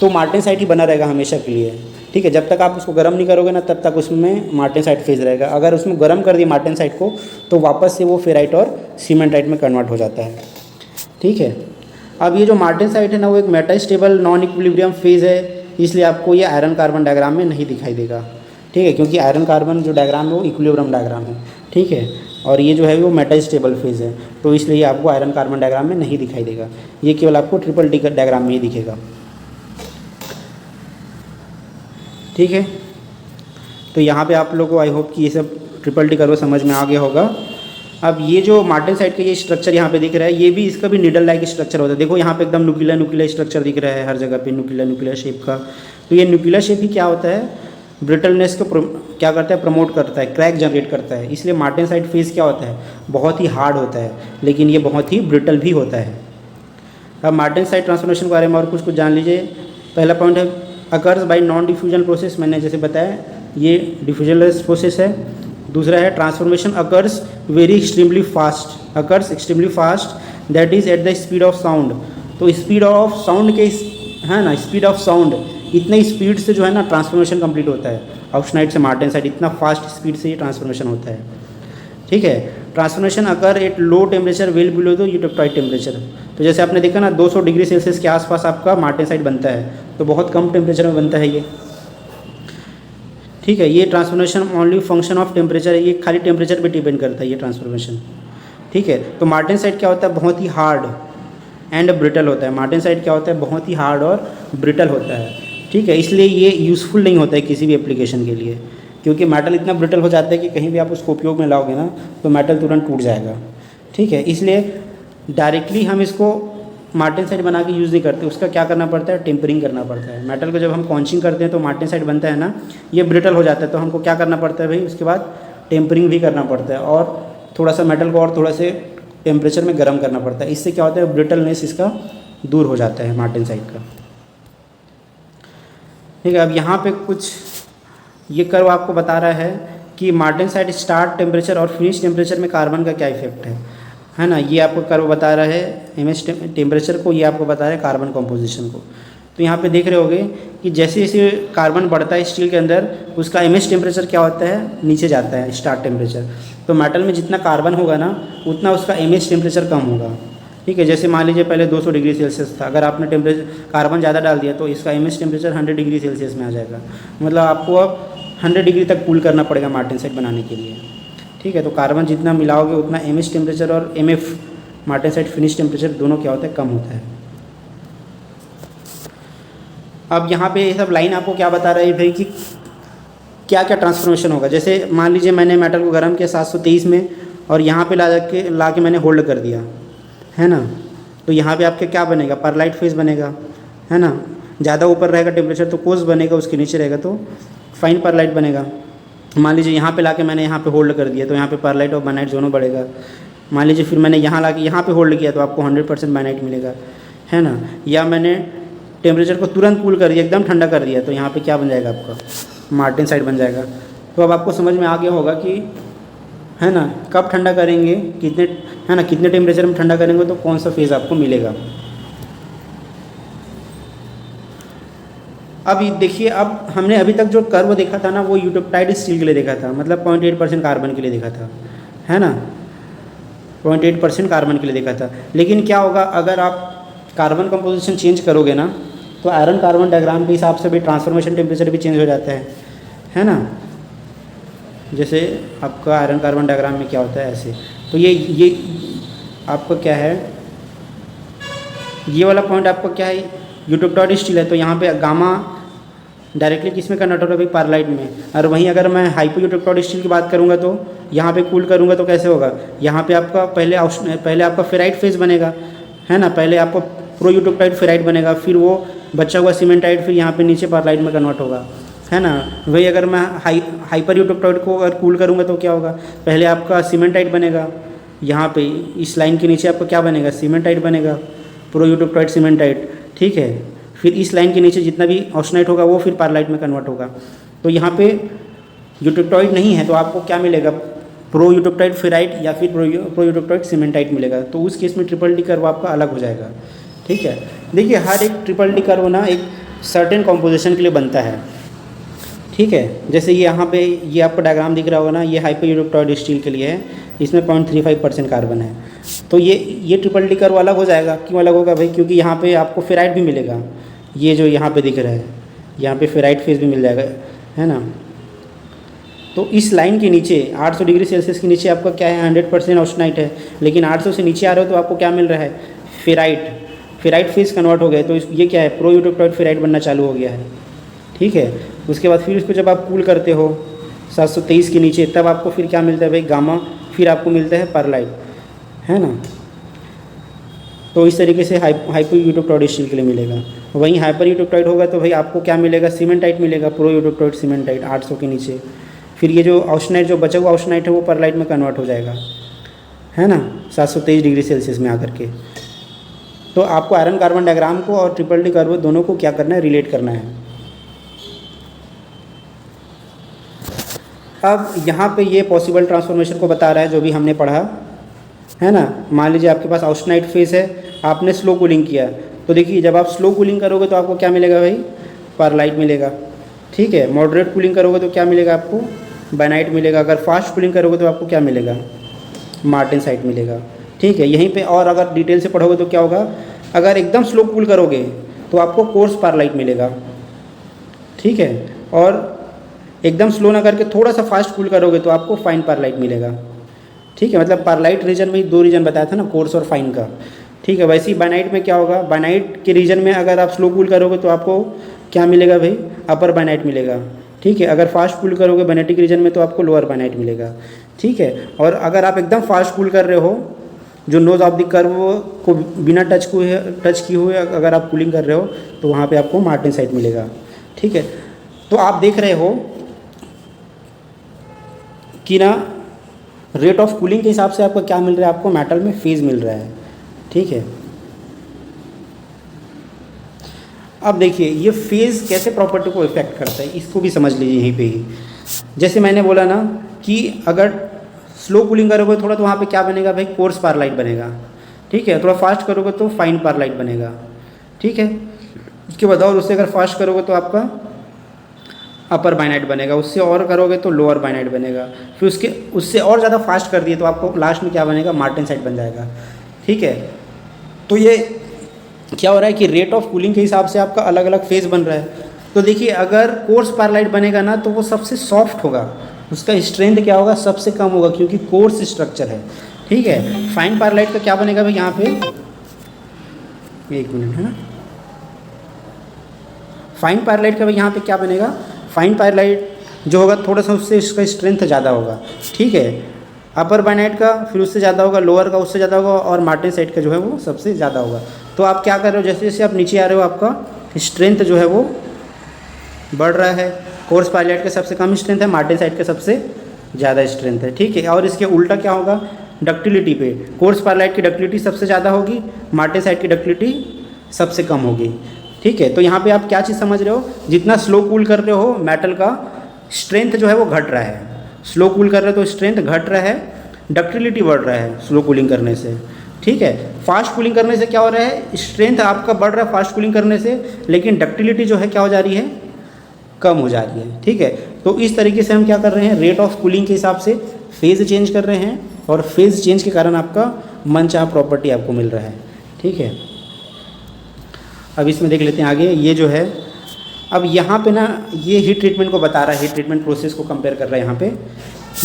तो मार्टेनसाइट ही बना रहेगा हमेशा के लिए, ठीक है। जब तक आप उसको गर्म नहीं करोगे ना तब तक उसमें मार्टेनसाइट फेज रहेगा। अगर उसमें गर्म कर दिए मार्टेनसाइट को तो वापस से वो फेराइट और सीमेंटाइट में कन्वर्ट हो जाता है, ठीक है। अब ये जो मार्टेनसाइट है ना वो एक मेटास्टेबल नॉन इक्विलिब्रियम फेज़ है, इसलिए आपको ये आयरन कार्बन डायग्राम में नहीं दिखाई देगा, ठीक है, क्योंकि आयरन कार्बन जो डायग्राम है वो इक्विलिब्रियम डायग्राम है, ठीक है। और ये जो है वो मेटास्टेबल फेज़ है, तो इसलिए आपको आयरन कार्बन डायग्राम में नहीं दिखाई देगा, ये केवल आपको ट्रिपल डी डायग्राम में ही दिखेगा, ठीक है। तो यहाँ पे आप लोगों को आई होप कि ये सब ट्रिपल डी कर्व समझ में आ गया होगा। अब ये जो मार्टेनसाइट का ये स्ट्रक्चर यहाँ पे दिख रहा है, ये भी इसका भी निडल लाइक स्ट्रक्चर होता है। देखो यहाँ पे एकदम न्यूक्लियर स्ट्रक्चर दिख रहा है हर जगह पे, न्यूक्लियर शेप का। तो ये न्यूक्लियर शेप ही क्या होता है, ब्रिटलनेस को क्या करता है, प्रमोट करता है, क्रैक जनरेट करता है। इसलिए मार्टेनसाइट फेज क्या होता है, बहुत ही हार्ड होता है, लेकिन ये बहुत ही ब्रिटल भी होता है। अब मार्टेनसाइट ट्रांसफॉर्मेशन के बारे में और कुछ जान लीजिए। पहला पॉइंट है occurs by non diffusion process, मैंने जैसे बताया ये डिफ्यूजनलेस प्रोसेस है। दूसरा है transformation occurs very extremely fast, occurs extremely fast that is at the speed of sound. तो स्पीड ऑफ साउंड के है ना, स्पीड ऑफ साउंड इतने स्पीड से जो है ना ट्रांसफॉर्मेशन कंप्लीट होता है। ऑक्सनाइट से मार्टेनसाइट इतना फास्ट स्पीड से ये ट्रांसफॉर्मेशन होता है, ठीक है। Transformation occur at low temperature well below the eutectoid temperature. तो जैसे आपने देखा ना 200 डिग्री सेल्सियस के आसपास आपका मार्टेनसाइट बनता है, तो बहुत कम टेम्परेचर में बनता है ये, ठीक है। ये transformation only function of temperature है, ये खाली टेम्परेचर पे डिपेंड करता है ये ट्रांसफॉर्मेशन, ठीक है। तो मार्टेनसाइट क्या होता है, बहुत ही हार्ड एंड ब्रिटल होता है। मार्टेनसाइट क्या होता है, बहुत ही हार्ड और ब्रिटल होता है, ठीक है। इसलिए ये यूज़फुल नहीं होता है किसी भी एप्लीकेशन के लिए, क्योंकि मेटल इतना ब्रिटल हो जाता है कि कहीं भी आप उसको उपयोग में लाओगे ना तो मेटल तुरंत टूट जाएगा, ठीक है। इसलिए डायरेक्टली हम इसको मार्टेनसाइट बना के यूज़ नहीं करते, उसका क्या करना पड़ता है, टेम्परिंग करना पड़ता है। मेटल को जब हम कॉन्चिंग करते हैं तो मार्टेनसाइट बनता है ना, ये ब्रिटल हो जाता है, तो हमको क्या करना पड़ता है भाई, उसके बाद टेम्परिंग भी करना पड़ता है और थोड़ा सा मेटल को और थोड़ा से टेम्परेचर में गर्म करना पड़ता है। इससे क्या होता है, ब्रिटलनेस इसका दूर हो जाता है मार्टेनसाइट का, ठीक है। अब यहाँ पे कुछ ये कर्व आपको बता रहा है कि मार्टेनसाइट स्टार्ट टेम्परेचर और फिनिश टेम्परेचर में कार्बन का क्या इफेक्ट है ना। ये आपको कर्व बता रहा है एमएस टेम्परेचर को, ये आपको बता रहा है कार्बन कंपोजिशन को। तो यहाँ पे देख रहे होगे कि जैसे जैसे कार्बन बढ़ता है स्टील के अंदर, उसका एमएस टेम्परेचर क्या होता है, नीचे जाता है स्टार्ट टेम्परेचर। तो मेटल में जितना कार्बन होगा ना उतना उसका एमएस टेम्परेचर कम होगा, ठीक है। जैसे मान लीजिए पहले 200 डिग्री सेल्सियस था, अगर आपने टेम्परेचर कार्बन ज़्यादा डाल दिया तो इसका एमएस टेम्परेचर 100 डिग्री सेल्सियस में आ जाएगा। मतलब आपको अब 100 डिग्री तक कूल करना पड़ेगा मार्टेनसाइट बनाने के लिए, ठीक है। तो कार्बन जितना मिलाओगे उतना एमएस टेम्परेचर और एमएफ मार्टेनसाइट फिनिश टेम्परेचर दोनों क्या होता है, कम होता है। अब यहाँ पे ये सब लाइन आपको क्या बता रहा है भाई कि क्या क्या ट्रांसफॉर्मेशन होगा। जैसे मान लीजिए मैंने मेटल को गर्म किया 723 में और यहाँ पे ला के मैंने होल्ड कर दिया, है ना। तो यहाँ पे आपके क्या बनेगा, परलाइट फेज बनेगा, है ना। ज़्यादा ऊपर रहेगा टेम्परेचर तो कोस बनेगा, उसके नीचे रहेगा तो फाइन परलाइट बनेगा। मान लीजिए यहाँ पे लाके मैंने यहाँ पे होल्ड कर दिया तो यहाँ पे परलाइट और बाइनाइट दोनों बढ़ेगा। मान लीजिए फिर मैंने यहाँ लाके यहाँ पे होल्ड किया तो आपको 100% बाइनाइट मिलेगा, है ना। या मैंने टेम्परेचर को तुरंत कूल कर दिया, एकदम ठंडा कर दिया, तो यहाँ पे क्या बन जाएगा, आपका मार्टेनसाइट बन जाएगा। तो अब आपको समझ में आ गया होगा कि, है ना, कब ठंडा करेंगे, कितने, है ना, कितने टेम्परेचर में ठंडा करेंगे तो कौन सा फेज़ आपको मिलेगा। अब देखिए, अब हमने अभी तक जो कर्व देखा था ना वो यूटेक्टाइड स्टील के लिए देखा था, मतलब 0.8% कार्बन के लिए देखा था, है ना, 0.8% कार्बन के लिए देखा था। लेकिन क्या होगा अगर आप कार्बन कंपोजिशन चेंज करोगे ना तो आयरन कार्बन डायग्राम के हिसाब से भी ट्रांसफॉर्मेशन टेम्परेचर भी चेंज हो जाता है ना। जैसे आपका आयरन कार्बन डायग्राम में क्या होता है ऐसे, तो ये आपका क्या है, ये वाला पॉइंट आपका क्या है, यूटेक्टॉइड स्टील है, तो यहाँ पे गामा डायरेक्टली किस में कन्वर्ट होगा भाई, पारलाइट में। और वहीं अगर मैं हाइपो यूटेक्टॉइड स्टील की बात करूँगा तो यहाँ पे कूल करूँगा तो कैसे होगा, यहाँ पे आपका पहले आपका फेराइट फेज बनेगा, है ना। पहले आपको प्रो यूटेक्टाइड फेराइट बनेगा, फिर वो बचा हुआ सीमेंटाइड फिर यहाँ पे नीचे पारलाइट में कन्वर्ट होगा, है ना। वही अगर मैं हाइपर यूटेक्टाइड को अगर कूल करूँगा तो क्या होगा, पहले आपका सीमेंटाइड बनेगा, यहाँ पे इस लाइन के नीचे आपका क्या बनेगा, सीमेंटाइड बनेगा, प्रो यूटेक्टाइड सीमेंटाइड, ठीक है। फिर इस लाइन के नीचे जितना भी ऑक्साइड होगा वो फिर पारलाइट में कन्वर्ट होगा। तो यहाँ पे यूटेक्टाइड नहीं है तो आपको क्या मिलेगा, प्रो यूटेक्टाइड फेराइट या फिर प्रो यूटेक्टाइड सीमेंटाइट मिलेगा। तो उस केस में ट्रिपल डी कर्व आपका अलग हो जाएगा, ठीक है। देखिए हर एक ट्रिपल डी कर्व ना एक सर्टेन कॉम्पोजिशन के लिए बनता है। ठीक है, जैसे ये यहाँ पे ये आपको डायग्राम दिख रहा होगा ना, ये हाइपर यूरोक्टॉइड स्टील के लिए है, इसमें 0.35% कार्बन है। तो ये ट्रिपल डी कर्व अलग हो जाएगा। क्यों अलग होगा भाई? क्योंकि यहाँ पे आपको फेराइट भी मिलेगा, ये जो यहाँ पे दिख रहा है यहाँ पे फेराइट फेज भी मिल जाएगा, है ना। तो इस लाइन के नीचे 800 डिग्री सेल्सियस के नीचे आपका क्या है, 100% ऑस्टेनाइट है। लेकिन 800 से नीचे आ रहे हो तो आपको क्या मिल रहा है, फेराइट फेज कन्वर्ट हो गए। तो ये क्या है, प्रो यूरोक्टॉइड फेराइट बनना चालू हो गया है। ठीक है, उसके बाद फिर इसको जब आप कूल करते हो 723 के नीचे, तब आपको फिर क्या मिलता है भाई, गामा, फिर आपको मिलता है परलाइट, है ना। तो इस तरीके से हाइपर यूरोक्टॉइड स्टील के लिए मिलेगा। वहीं हाइपर यूरोक्टॉइड होगा तो भाई आपको क्या मिलेगा, सीमेंटाइट मिलेगा, प्रो यूरोक्टॉइड सीमेंटाइट 800 के नीचे। फिर ये जो ऑस्टेनाइट, जो बचा हुआ ऑस्टेनाइट है वो परलाइट में कन्वर्ट हो जाएगा, है ना, 723 डिग्री सेल्सियस में आकर के। तो आपको आयरन कार्बन डायग्राम को और ट्रिपल डी कर्व दोनों को क्या करना है, रिलेट करना है। अब यहाँ पे ये पॉसिबल ट्रांसफॉर्मेशन को बता रहा है जो भी हमने पढ़ा, है ना। मान लीजिए आपके पास ऑस्टेनाइट फेज है, आपने स्लो कूलिंग किया, तो देखिए जब आप स्लो कूलिंग करोगे तो आपको क्या मिलेगा भाई, परलाइट मिलेगा। ठीक है, मॉडरेट कूलिंग करोगे तो क्या मिलेगा आपको, बाइनाइट मिलेगा। अगर फास्ट कूलिंग करोगे तो आपको क्या मिलेगा, मार्टेनसाइट मिलेगा। ठीक है, यहीं पे और अगर डिटेल से पढ़ोगे तो क्या होगा, अगर एकदम स्लो कूल करोगे तो आपको कोर्स परलाइट मिलेगा। ठीक है, और एकदम स्लो ना करके थोड़ा सा फास्ट कूल करोगे तो आपको फाइन परलाइट मिलेगा। ठीक है, मतलब परलाइट रीजन में 2 रीजन बताया था ना, कोर्स और फाइन का। ठीक है, वैसे ही बाइनाइट में क्या होगा, बाइनाइट के रीजन में अगर आप स्लो कूल करोगे तो आपको क्या मिलेगा भाई, अपर बाइनाइट मिलेगा। ठीक है, अगर फास्ट कूल करोगे बाइनाइटिक रीजन में तो आपको लोअर बाइनाइट मिलेगा। ठीक है, और अगर आप एकदम फास्ट कूल कर रहे हो, जो नोज ऑफ द कर्व को बिना टच किए हुए अगर आप कूलिंग कर रहे हो तो वहाँ पे आपको मार्टेनसाइट मिलेगा। ठीक है, तो आप देख रहे हो कि ना रेट ऑफ कूलिंग के हिसाब से आपको क्या मिल रहा है, आपको मेटल में फेज मिल रहा है। ठीक है, अब देखिए ये फेज कैसे प्रॉपर्टी को इफेक्ट करता है, इसको भी समझ लीजिए यहीं पे ही। जैसे मैंने बोला ना कि अगर स्लो कूलिंग करोगे थोड़ा तो वहाँ पे क्या बनेगा भाई, कोर्स परलाइट बनेगा। ठीक है, थोड़ा फास्ट करोगे तो फाइन परलाइट बनेगा। ठीक है, इसके बाद और उससे अगर फास्ट करोगे तो आपका अपर बाइनाइट बनेगा, उससे और करोगे तो लोअर बाइनाइट बनेगा, फिर उससे और ज़्यादा फास्ट कर दिए तो आपको लास्ट में क्या बनेगा, मार्टेनसाइट बन जाएगा। ठीक है, तो ये क्या हो रहा है कि रेट ऑफ कूलिंग के हिसाब से आपका अलग अलग फेज बन रहा है। तो देखिए अगर कोर्स परलाइट बनेगा ना तो वो सबसे सॉफ्ट होगा, उसका स्ट्रेंथ क्या होगा, सबसे कम होगा, क्योंकि कोर्स स्ट्रक्चर है। ठीक है, फाइन परलाइट का क्या बनेगा भाई, यहाँ पे 1 मिनट, है ना। फाइन परलाइट का भाई यहाँ पे क्या बनेगा, फाइन परलाइट जो होगा थोड़ा सा उससे इसका स्ट्रेंथ ज़्यादा होगा। ठीक है, अपर बाइनाइट का फिर उससे ज़्यादा होगा, लोअर का उससे ज़्यादा होगा, और मार्टेनसाइट का जो है वो सबसे ज़्यादा होगा। तो आप क्या कर रहे हो, जैसे जैसे आप नीचे आ रहे हो आपका स्ट्रेंथ जो है वो बढ़ रहा है। कोर्स परलाइट का सबसे कम स्ट्रेंथ है, मार्टेनसाइट का सबसे ज़्यादा स्ट्रेंथ है। ठीक है, और इसके उल्टा क्या होगा, डक्टिलिटी पे कोर्स परलाइट की डक्टिलिटी सबसे ज़्यादा होगी, मार्टेनसाइट की डक्टिलिटी सबसे कम होगी। ठीक है, तो यहाँ पे आप क्या चीज़ समझ रहे हो, जितना स्लो कूल कर रहे हो मेटल का स्ट्रेंथ जो है वो घट रहा है। स्लो कूल कर रहे हो तो स्ट्रेंथ घट रहा है, डक्टिलिटी बढ़ रहा है स्लो कूलिंग करने से। ठीक है, फास्ट कूलिंग करने से क्या हो रहा है, स्ट्रेंथ आपका बढ़ रहा है फास्ट कूलिंग करने से, लेकिन डक्टिलिटी जो है क्या हो जा रही है, कम हो जा रही है। ठीक है, तो इस तरीके से हम क्या कर रहे हैं, रेट ऑफ कूलिंग के हिसाब से फेज़ चेंज कर रहे हैं, और फेज़ चेंज के कारण आपका मनचाहा प्रॉपर्टी आपको मिल रहा है। ठीक है, अब इसमें देख लेते हैं आगे। ये जो है अब यहाँ पे ना ये हीट ट्रीटमेंट को बता रहा है, हीट ट्रीटमेंट प्रोसेस को कंपेयर कर रहा है। यहाँ पे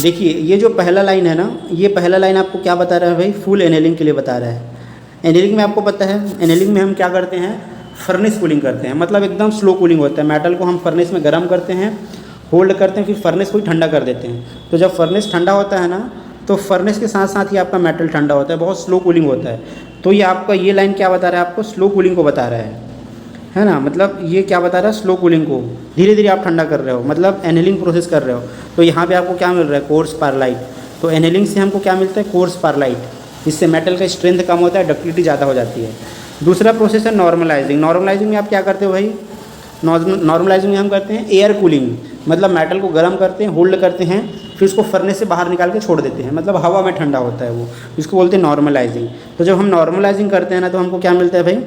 देखिए ये जो पहला लाइन है ना, ये पहला लाइन आपको क्या बता रहा है भाई, फुल एनेलिंग के लिए बता रहा है। एनेलिंग में आपको पता है, एनेलिंग में हम क्या करते हैं, फर्नेस कूलिंग करते हैं, मतलब एकदम स्लो कूलिंग होता है। मेटल को हम फर्नेस में गर्म करते हैं, होल्ड करते हैं, फिर फर्नेस को ही ठंडा कर देते हैं। तो जब फर्नेस ठंडा होता है ना, तो फर्नेस के साथ साथ ही आपका मेटल ठंडा होता है, बहुत स्लो कूलिंग होता है। तो ये आपका ये लाइन क्या बता रहा है, आपको स्लो कूलिंग को बता रहा है ना। मतलब ये क्या बता रहा है, स्लो कूलिंग को धीरे धीरे आप ठंडा कर रहे हो, मतलब एनेलिंग प्रोसेस कर रहे हो। तो यहाँ पे आपको क्या मिल रहा है, कोर्स परलाइट। तो एनेलिंग से हमको क्या मिलता है, कोर्स परलाइट। इससे मेटल का स्ट्रेंथ कम होता है, डक्टिलिटी ज़्यादा हो जाती है। दूसरा प्रोसेस है नॉर्मलाइजिंग। नॉर्मलाइजिंग में आप क्या करते हो भाई, नॉर्मलाइजिंग में हम करते हैं एयर कूलिंग, मतलब मेटल को गर्म करते हैं, होल्ड करते हैं, फिर उसको फर्नेस से बाहर निकाल के छोड़ देते हैं, मतलब हवा में ठंडा होता है वो, इसको बोलते हैं नॉर्मलाइजिंग। तो जब हम नॉर्मलाइजिंग करते हैं ना, तो हमको क्या मिलता है भाई,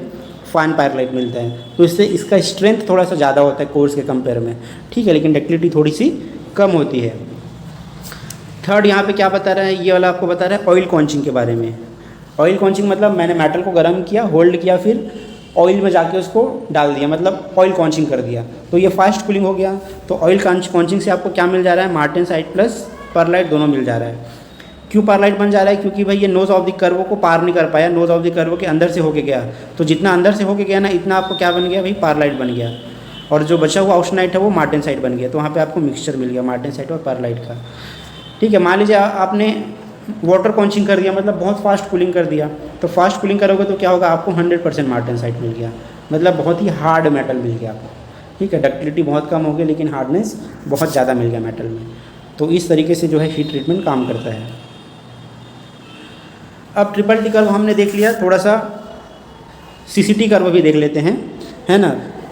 फाइन पायरलाइट मिलता है, तो इससे इसका स्ट्रेंथ थोड़ा सा ज़्यादा होता है कोर्स के कंपेयर में, ठीक है, लेकिन डक्टिलिटी थोड़ी सी कम होती है। थर्ड यहाँ पे क्या बता रहा है, ये वाला आपको बता रहा है ऑयल कॉन्चिंग के बारे में। ऑयल कॉन्चिंग मतलब मैंने मेटल को गर्म किया, होल्ड किया, फिर ऑयल में जाके उसको डाल दिया, मतलब ऑयल कॉन्चिंग कर दिया, तो ये फास्ट कूलिंग हो गया। तो ऑयल कॉन्चिंग से आपको क्या मिल जा रहा है, मार्टेनसाइट प्लस परलाइट दोनों मिल जा रहा है। क्यों परलाइट बन जा रहा है, क्योंकि भाई ये नोज ऑफ द कर्व को पार नहीं कर पाया, नोज ऑफ द कर्व के अंदर से होके गया, तो जितना अंदर से होके गया ना इतना आपको क्या बन गया भाई, परलाइट बन गया, और जो बचा हुआ ऑस्टेनाइट है वो मार्टेनसाइट बन गया। तो वहाँ पे आपको मिक्सचर मिल गया मार्टेनसाइट और परलाइट का, ठीक है। मान लीजिए आपने वाटर कॉन्चिंग कर दिया, मतलब बहुत फास्ट कूलिंग कर दिया, तो फास्ट कूलिंग करोगे तो क्या होगा, आपको 100% मार्टेनसाइट मिल गया, मतलब बहुत ही हार्ड मेटल मिल गया आपको, ठीक है। डक्टिलिटी बहुत कम हो गई लेकिन हार्डनेस बहुत ज़्यादा मिल गया मेटल में। तो इस तरीके से जो है हीट ट्रीटमेंट काम करता है। अब ट्रिपल टी कर्व हमने देख लिया, थोड़ा सा सीसीटी कर्व भी देख लेते हैं, है ना,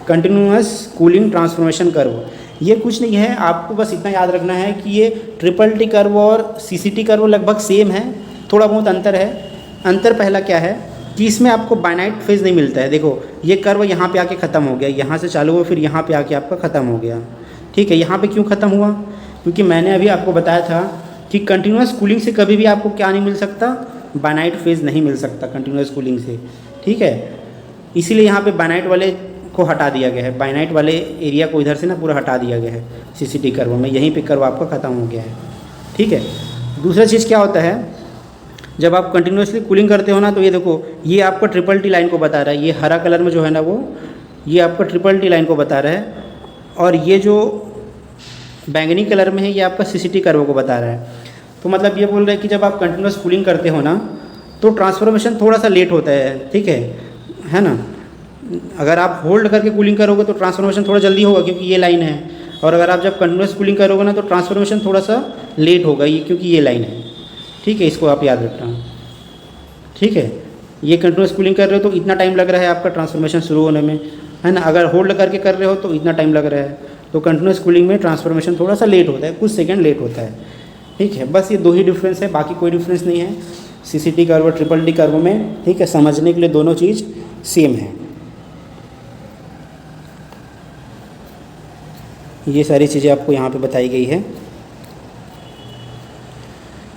कंटिन्यूअस कूलिंग ट्रांसफॉर्मेशन कर्व। ये कुछ नहीं है, आपको बस इतना याद रखना है कि ये ट्रिपल टी कर्व और सीसीटी कर्व लगभग सेम है, थोड़ा बहुत अंतर है। अंतर पहला क्या है कि इसमें आपको बाइनाइट फेज नहीं मिलता है। देखो ये कर्व यहाँ पे आके ख़त्म हो गया, यहाँ से चालू हुआ फिर यहाँ पे आके आपका ख़त्म हो गया, ठीक है। यहाँ पे क्यों ख़त्म हुआ, क्योंकि मैंने अभी आपको बताया था कि कंटिन्यूअस कूलिंग से कभी भी आपको क्या नहीं मिल सकता, बाइनाइट फेज नहीं मिल सकता कंटिन्यूअस कूलिंग से, ठीक है। इसीलिए यहाँ पे बाइनाइट वाले को हटा दिया गया है, बाइनाइट वाले एरिया को इधर से ना पूरा हटा दिया गया है सीसीटी कर्व में, यहीं पे कर्व आपका ख़त्म हो गया है, ठीक है। दूसरा चीज़ क्या होता है, जब आप कंटिन्यूसली कूलिंग करते हो ना, तो ये देखो ये आपका ट्रिपल टी लाइन को बता रहा है, ये हरा कलर में जो है ना वो ये आपका ट्रिपल टी लाइन को बता रहा है, और ये जो बैंगनी कलर में है ये आपका सीसीटी कर्व को बता रहा है। तो मतलब ये बोल रहा है कि जब आप कंटिन्यूस कूलिंग करते हो ना तो ट्रांसफॉर्मेशन थोड़ा सा लेट होता है, ठीक है ना। अगर आप होल्ड करके कूलिंग करोगे तो ट्रांसफॉर्मेशन थोड़ा जल्दी होगा क्योंकि ये लाइन है, और अगर आप जब कंटिन्यूस कूलिंग करोगे ना तो ट्रांसफॉर्मेशन थोड़ा सा लेट होगा, ये क्योंकि ये लाइन है, ठीक है। इसको आप याद रखना, ठीक है। ये कंटिन्यूस कूलिंग कर रहे हो तो इतना टाइम लग रहा है आपका ट्रांसफॉर्मेशन शुरू होने में, है ना। अगर होल्ड करके कर रहे हो तो इतना टाइम लग रहा है, तो कंटिन्यूस कूलिंग में ट्रांसफॉर्मेशन थोड़ा सा लेट होता है, कुछ सेकंड लेट होता है, ठीक है। बस ये दो ही डिफरेंस है, बाकी कोई डिफरेंस नहीं है सीसीटी कर्व और ट्रिपल टी कर्व में, ठीक है। समझने के लिए दोनों चीज़ सेम है। ये सारी चीज़ें आपको यहाँ पे बताई गई है,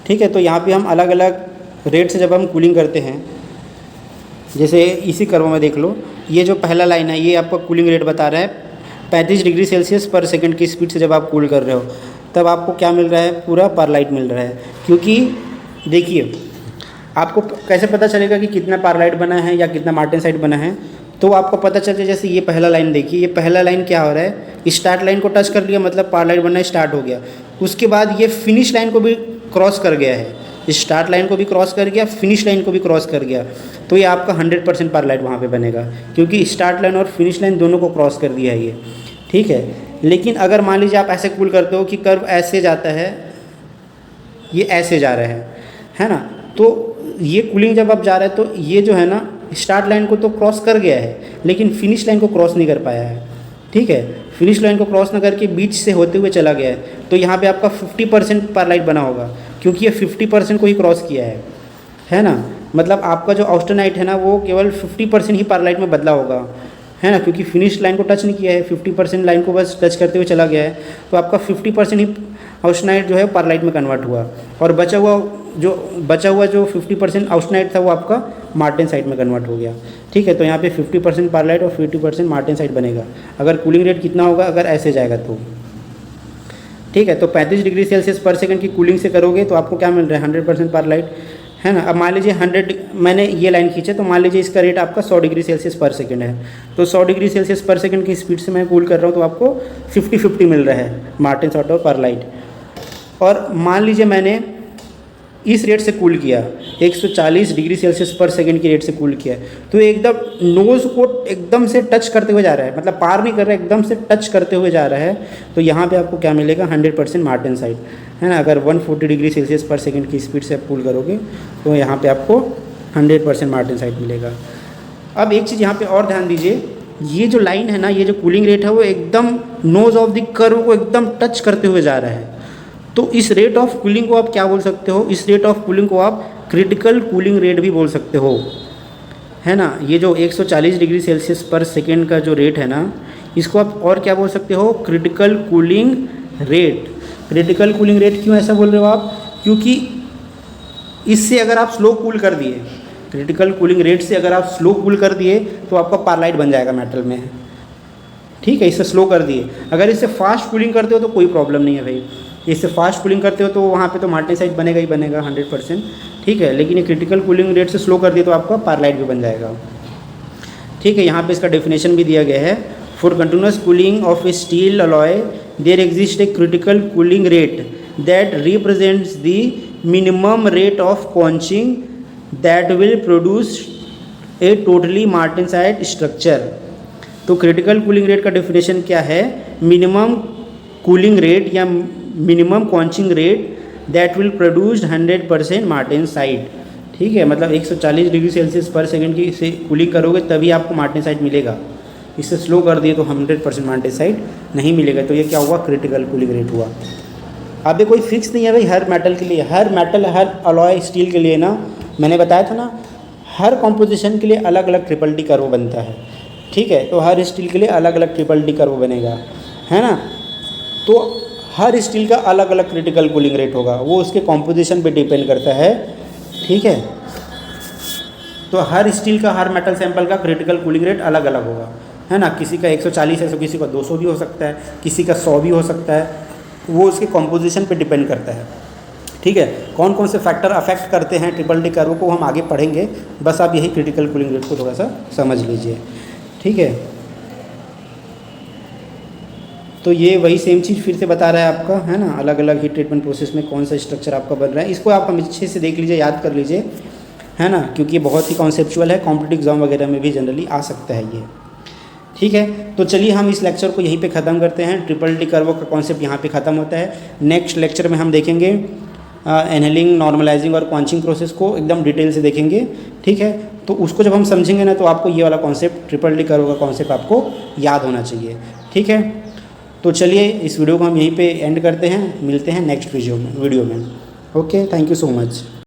ठीक है। तो यहाँ पे हम अलग अलग रेट से जब हम कूलिंग करते हैं, जैसे इसी कर्व में देख लो, ये जो पहला लाइन है ये आपका कूलिंग रेट बता रहा है 35 डिग्री सेल्सियस पर सेकंड की स्पीड से जब आप कूल कर रहे हो तब आपको क्या मिल रहा है, पूरा परलाइट मिल रहा है। क्योंकि देखिए आपको कैसे पता चलेगा कि कितना परलाइट बना है या कितना मार्टेनसाइट बना है, तो आपको पता चल जाए। जैसे ये पहला लाइन देखिए, ये पहला लाइन क्या हो रहा है, स्टार्ट लाइन को टच कर लिया मतलब परलाइट बनना स्टार्ट हो गया, उसके बाद ये फिनिश लाइन को भी क्रॉस कर गया है, स्टार्ट लाइन को भी क्रॉस कर गया, फिनिश लाइन को भी क्रॉस कर गया, तो ये आपका 100% परलाइट वहाँ पे बनेगा, क्योंकि स्टार्ट लाइन और फिनिश लाइन दोनों को क्रॉस कर दिया है ये, ठीक है। लेकिन अगर मान लीजिए आप ऐसे कूल करते हो कि कर्व ऐसे जाता है, ये ऐसे जा रहा है ना, तो ये कूलिंग जब आप जा रहे हैं तो ये जो है ना स्टार्ट लाइन को तो क्रॉस कर गया है लेकिन फिनिश लाइन को क्रॉस नहीं कर पाया है, ठीक है। फिनिश लाइन को क्रॉस ना करके बीच से होते हुए चला गया है, तो यहाँ पे आपका 50% परलाइट बना होगा, क्योंकि ये 50% को ही क्रॉस किया है ना। मतलब आपका जो ऑस्टेनाइट है ना वो केवल 50% ही परलाइट में बदला होगा, है ना, क्योंकि फिनिश लाइन को टच नहीं किया है, 50% लाइन को बस टच करते हुए चला गया है, तो आपका 50% ही ऑस्टेनाइट जो है परलाइट में कन्वर्ट हुआ, और बचा हुआ जो 50% ऑस्टेनाइट था वो आपका मार्टेनसाइट में कन्वर्ट हो गया, ठीक है। तो यहाँ पे 50% परलाइट और 50% मार्टेनसाइट बनेगा। अगर कूलिंग रेट कितना होगा, अगर ऐसे जाएगा तो, ठीक है। तो 35 डिग्री सेल्सियस पर सेकंड की कूलिंग से करोगे तो आपको क्या मिल रहा है, 100% परलाइट, है ना। अब मान लीजिए 100, मैंने ये लाइन खींचे तो मान लीजिए इसका रेट आपका 100 डिग्री सेल्सियस पर सेकंड है, तो 100 डिग्री सेल्सियस पर सेकंड की स्पीड से मैं कूल कर रहा हूँ तो आपको 50-50 मिल रहा है मार्टेनसाइट और परलाइट। और मान लीजिए मैंने इस रेट से कूल किया, 140 डिग्री सेल्सियस पर सेकंड की रेट से कूल किया, तो एकदम नोज़ को एकदम से टच करते हुए जा रहा है, मतलब पार नहीं कर रहा है, एकदम से टच करते हुए जा रहा है, तो यहाँ पे आपको क्या मिलेगा, 100% मार्टेनसाइट, है ना। अगर 140 डिग्री सेल्सियस पर सेकंड की स्पीड से आप कूल करोगे तो यहाँ पे आपको 100% मार्टेनसाइट मिलेगा। अब एक चीज़ यहाँ पे और ध्यान दीजिए, ये जो लाइन है ना, ये जो कूलिंग रेट है वो एकदम नोज़ ऑफ द कर्व को एकदम टच करते हुए जा रहा है, तो इस रेट ऑफ कूलिंग को आप क्या बोल सकते हो, इस रेट ऑफ कूलिंग को आप क्रिटिकल कूलिंग रेट भी बोल सकते हो, है ना, ये जो 140 डिग्री सेल्सियस पर सेकेंड का जो रेट है ना, इसको आप और क्या बोल सकते हो, critical cooling rate. Critical cooling rate क्यों ऐसा बोल रहे हो आप, क्योंकि इससे अगर आप स्लो कूल कर दिए, क्रिटिकल कूलिंग रेट से अगर आप स्लो कूल कर दिए तो आपका पारलाइट बन जाएगा मेटल में, ठीक है, इससे स्लो कर दिए। अगर इससे फास्ट कूलिंग करते हो तो कोई प्रॉब्लम नहीं है भाई, इससे फास्ट कूलिंग करते हो तो वहाँ पे तो मार्टेसाइट बनेगा ही बनेगा 100%, ठीक है, लेकिन ये क्रिटिकल कूलिंग रेट से स्लो कर दिए तो आपका पारलाइट भी बन जाएगा, ठीक है। यहाँ पे इसका डेफिनेशन भी दिया गया है, for continuous cooling of a steel alloy there exist a critical cooling rate that represents the minimum rate of quenching that will produce a totally martensite structure. तो क्रिटिकल कूलिंग रेट का डेफिनेशन क्या है, मिनिमम कूलिंग रेट या minimum quenching rate that will produce 100% martensite, ठीक है, मतलब 140 डिग्री सेल्सियस पर सेकंड की से कूलिंग करोगे तभी आपको मार्टेसाइट मिलेगा, इससे स्लो कर दिए तो 100% मार्टेसाइट नहीं मिलेगा। तो ये क्या हुआ, क्रिटिकल कूलिंग रेट हुआ। अब ये कोई फिक्स नहीं है भाई हर मेटल के लिए, हर मेटल हर अलॉय स्टील के लिए ना, मैंने बताया था ना, हर कॉम्पोजिशन के लिए अलग अलग ट्रिपल डी कर्व बनता है, ठीक है, तो हर स्टील के लिए अलग अलग ट्रिपल डी कर्व बनेगा, है ना। तो हर स्टील का अलग अलग क्रिटिकल कूलिंग रेट होगा, वो उसके कॉम्पोजिशन पे डिपेंड करता है, ठीक है। तो हर स्टील का, हर मेटल सैंपल का क्रिटिकल कूलिंग रेट अलग अलग होगा, है ना, किसी का 140 है तो किसी का 200 भी हो सकता है, किसी का 100 भी हो सकता है, वो उसके कॉम्पोजिशन पे डिपेंड करता है, ठीक है। कौन कौन से फैक्टर अफेक्ट करते हैं ट्रिपल डी कर्व को हम आगे पढ़ेंगे, बस आप यही क्रिटिकल कूलिंग रेट को थोड़ा सा समझ लीजिए, ठीक है। तो ये वही सेम चीज़ फिर से बता रहा है आपका, है ना, अलग अलग हीट ट्रीटमेंट प्रोसेस में कौन सा स्ट्रक्चर आपका बन रहा है, इसको आप अच्छे से देख लीजिए, याद कर लीजिए, है ना, क्योंकि ये बहुत ही कॉन्सेप्चुअल है, कॉम्पिटिटिव एग्जाम वगैरह में भी जनरली आ सकता है ये, ठीक है। तो चलिए हम इस लेक्चर को यहीं पे ख़त्म करते हैं, ट्रिपल डी कर्व का कॉन्सेप्ट यहाँ पे ख़त्म होता है। नेक्स्ट लेक्चर में हम देखेंगे एनहेलिंग, नॉर्मलाइजिंग और क्वांचिंग प्रोसेस को एकदम डिटेल से देखेंगे, ठीक है। तो उसको जब हम समझेंगे ना, तो आपको ये वाला कॉन्सेप्ट, ट्रिपल डी कर्व का कॉन्सेप्ट आपको याद होना चाहिए, ठीक है। तो चलिए इस वीडियो को हम यहीं पे एंड करते हैं, मिलते हैं नेक्स्ट वीडियो में। Okay, thank you so much.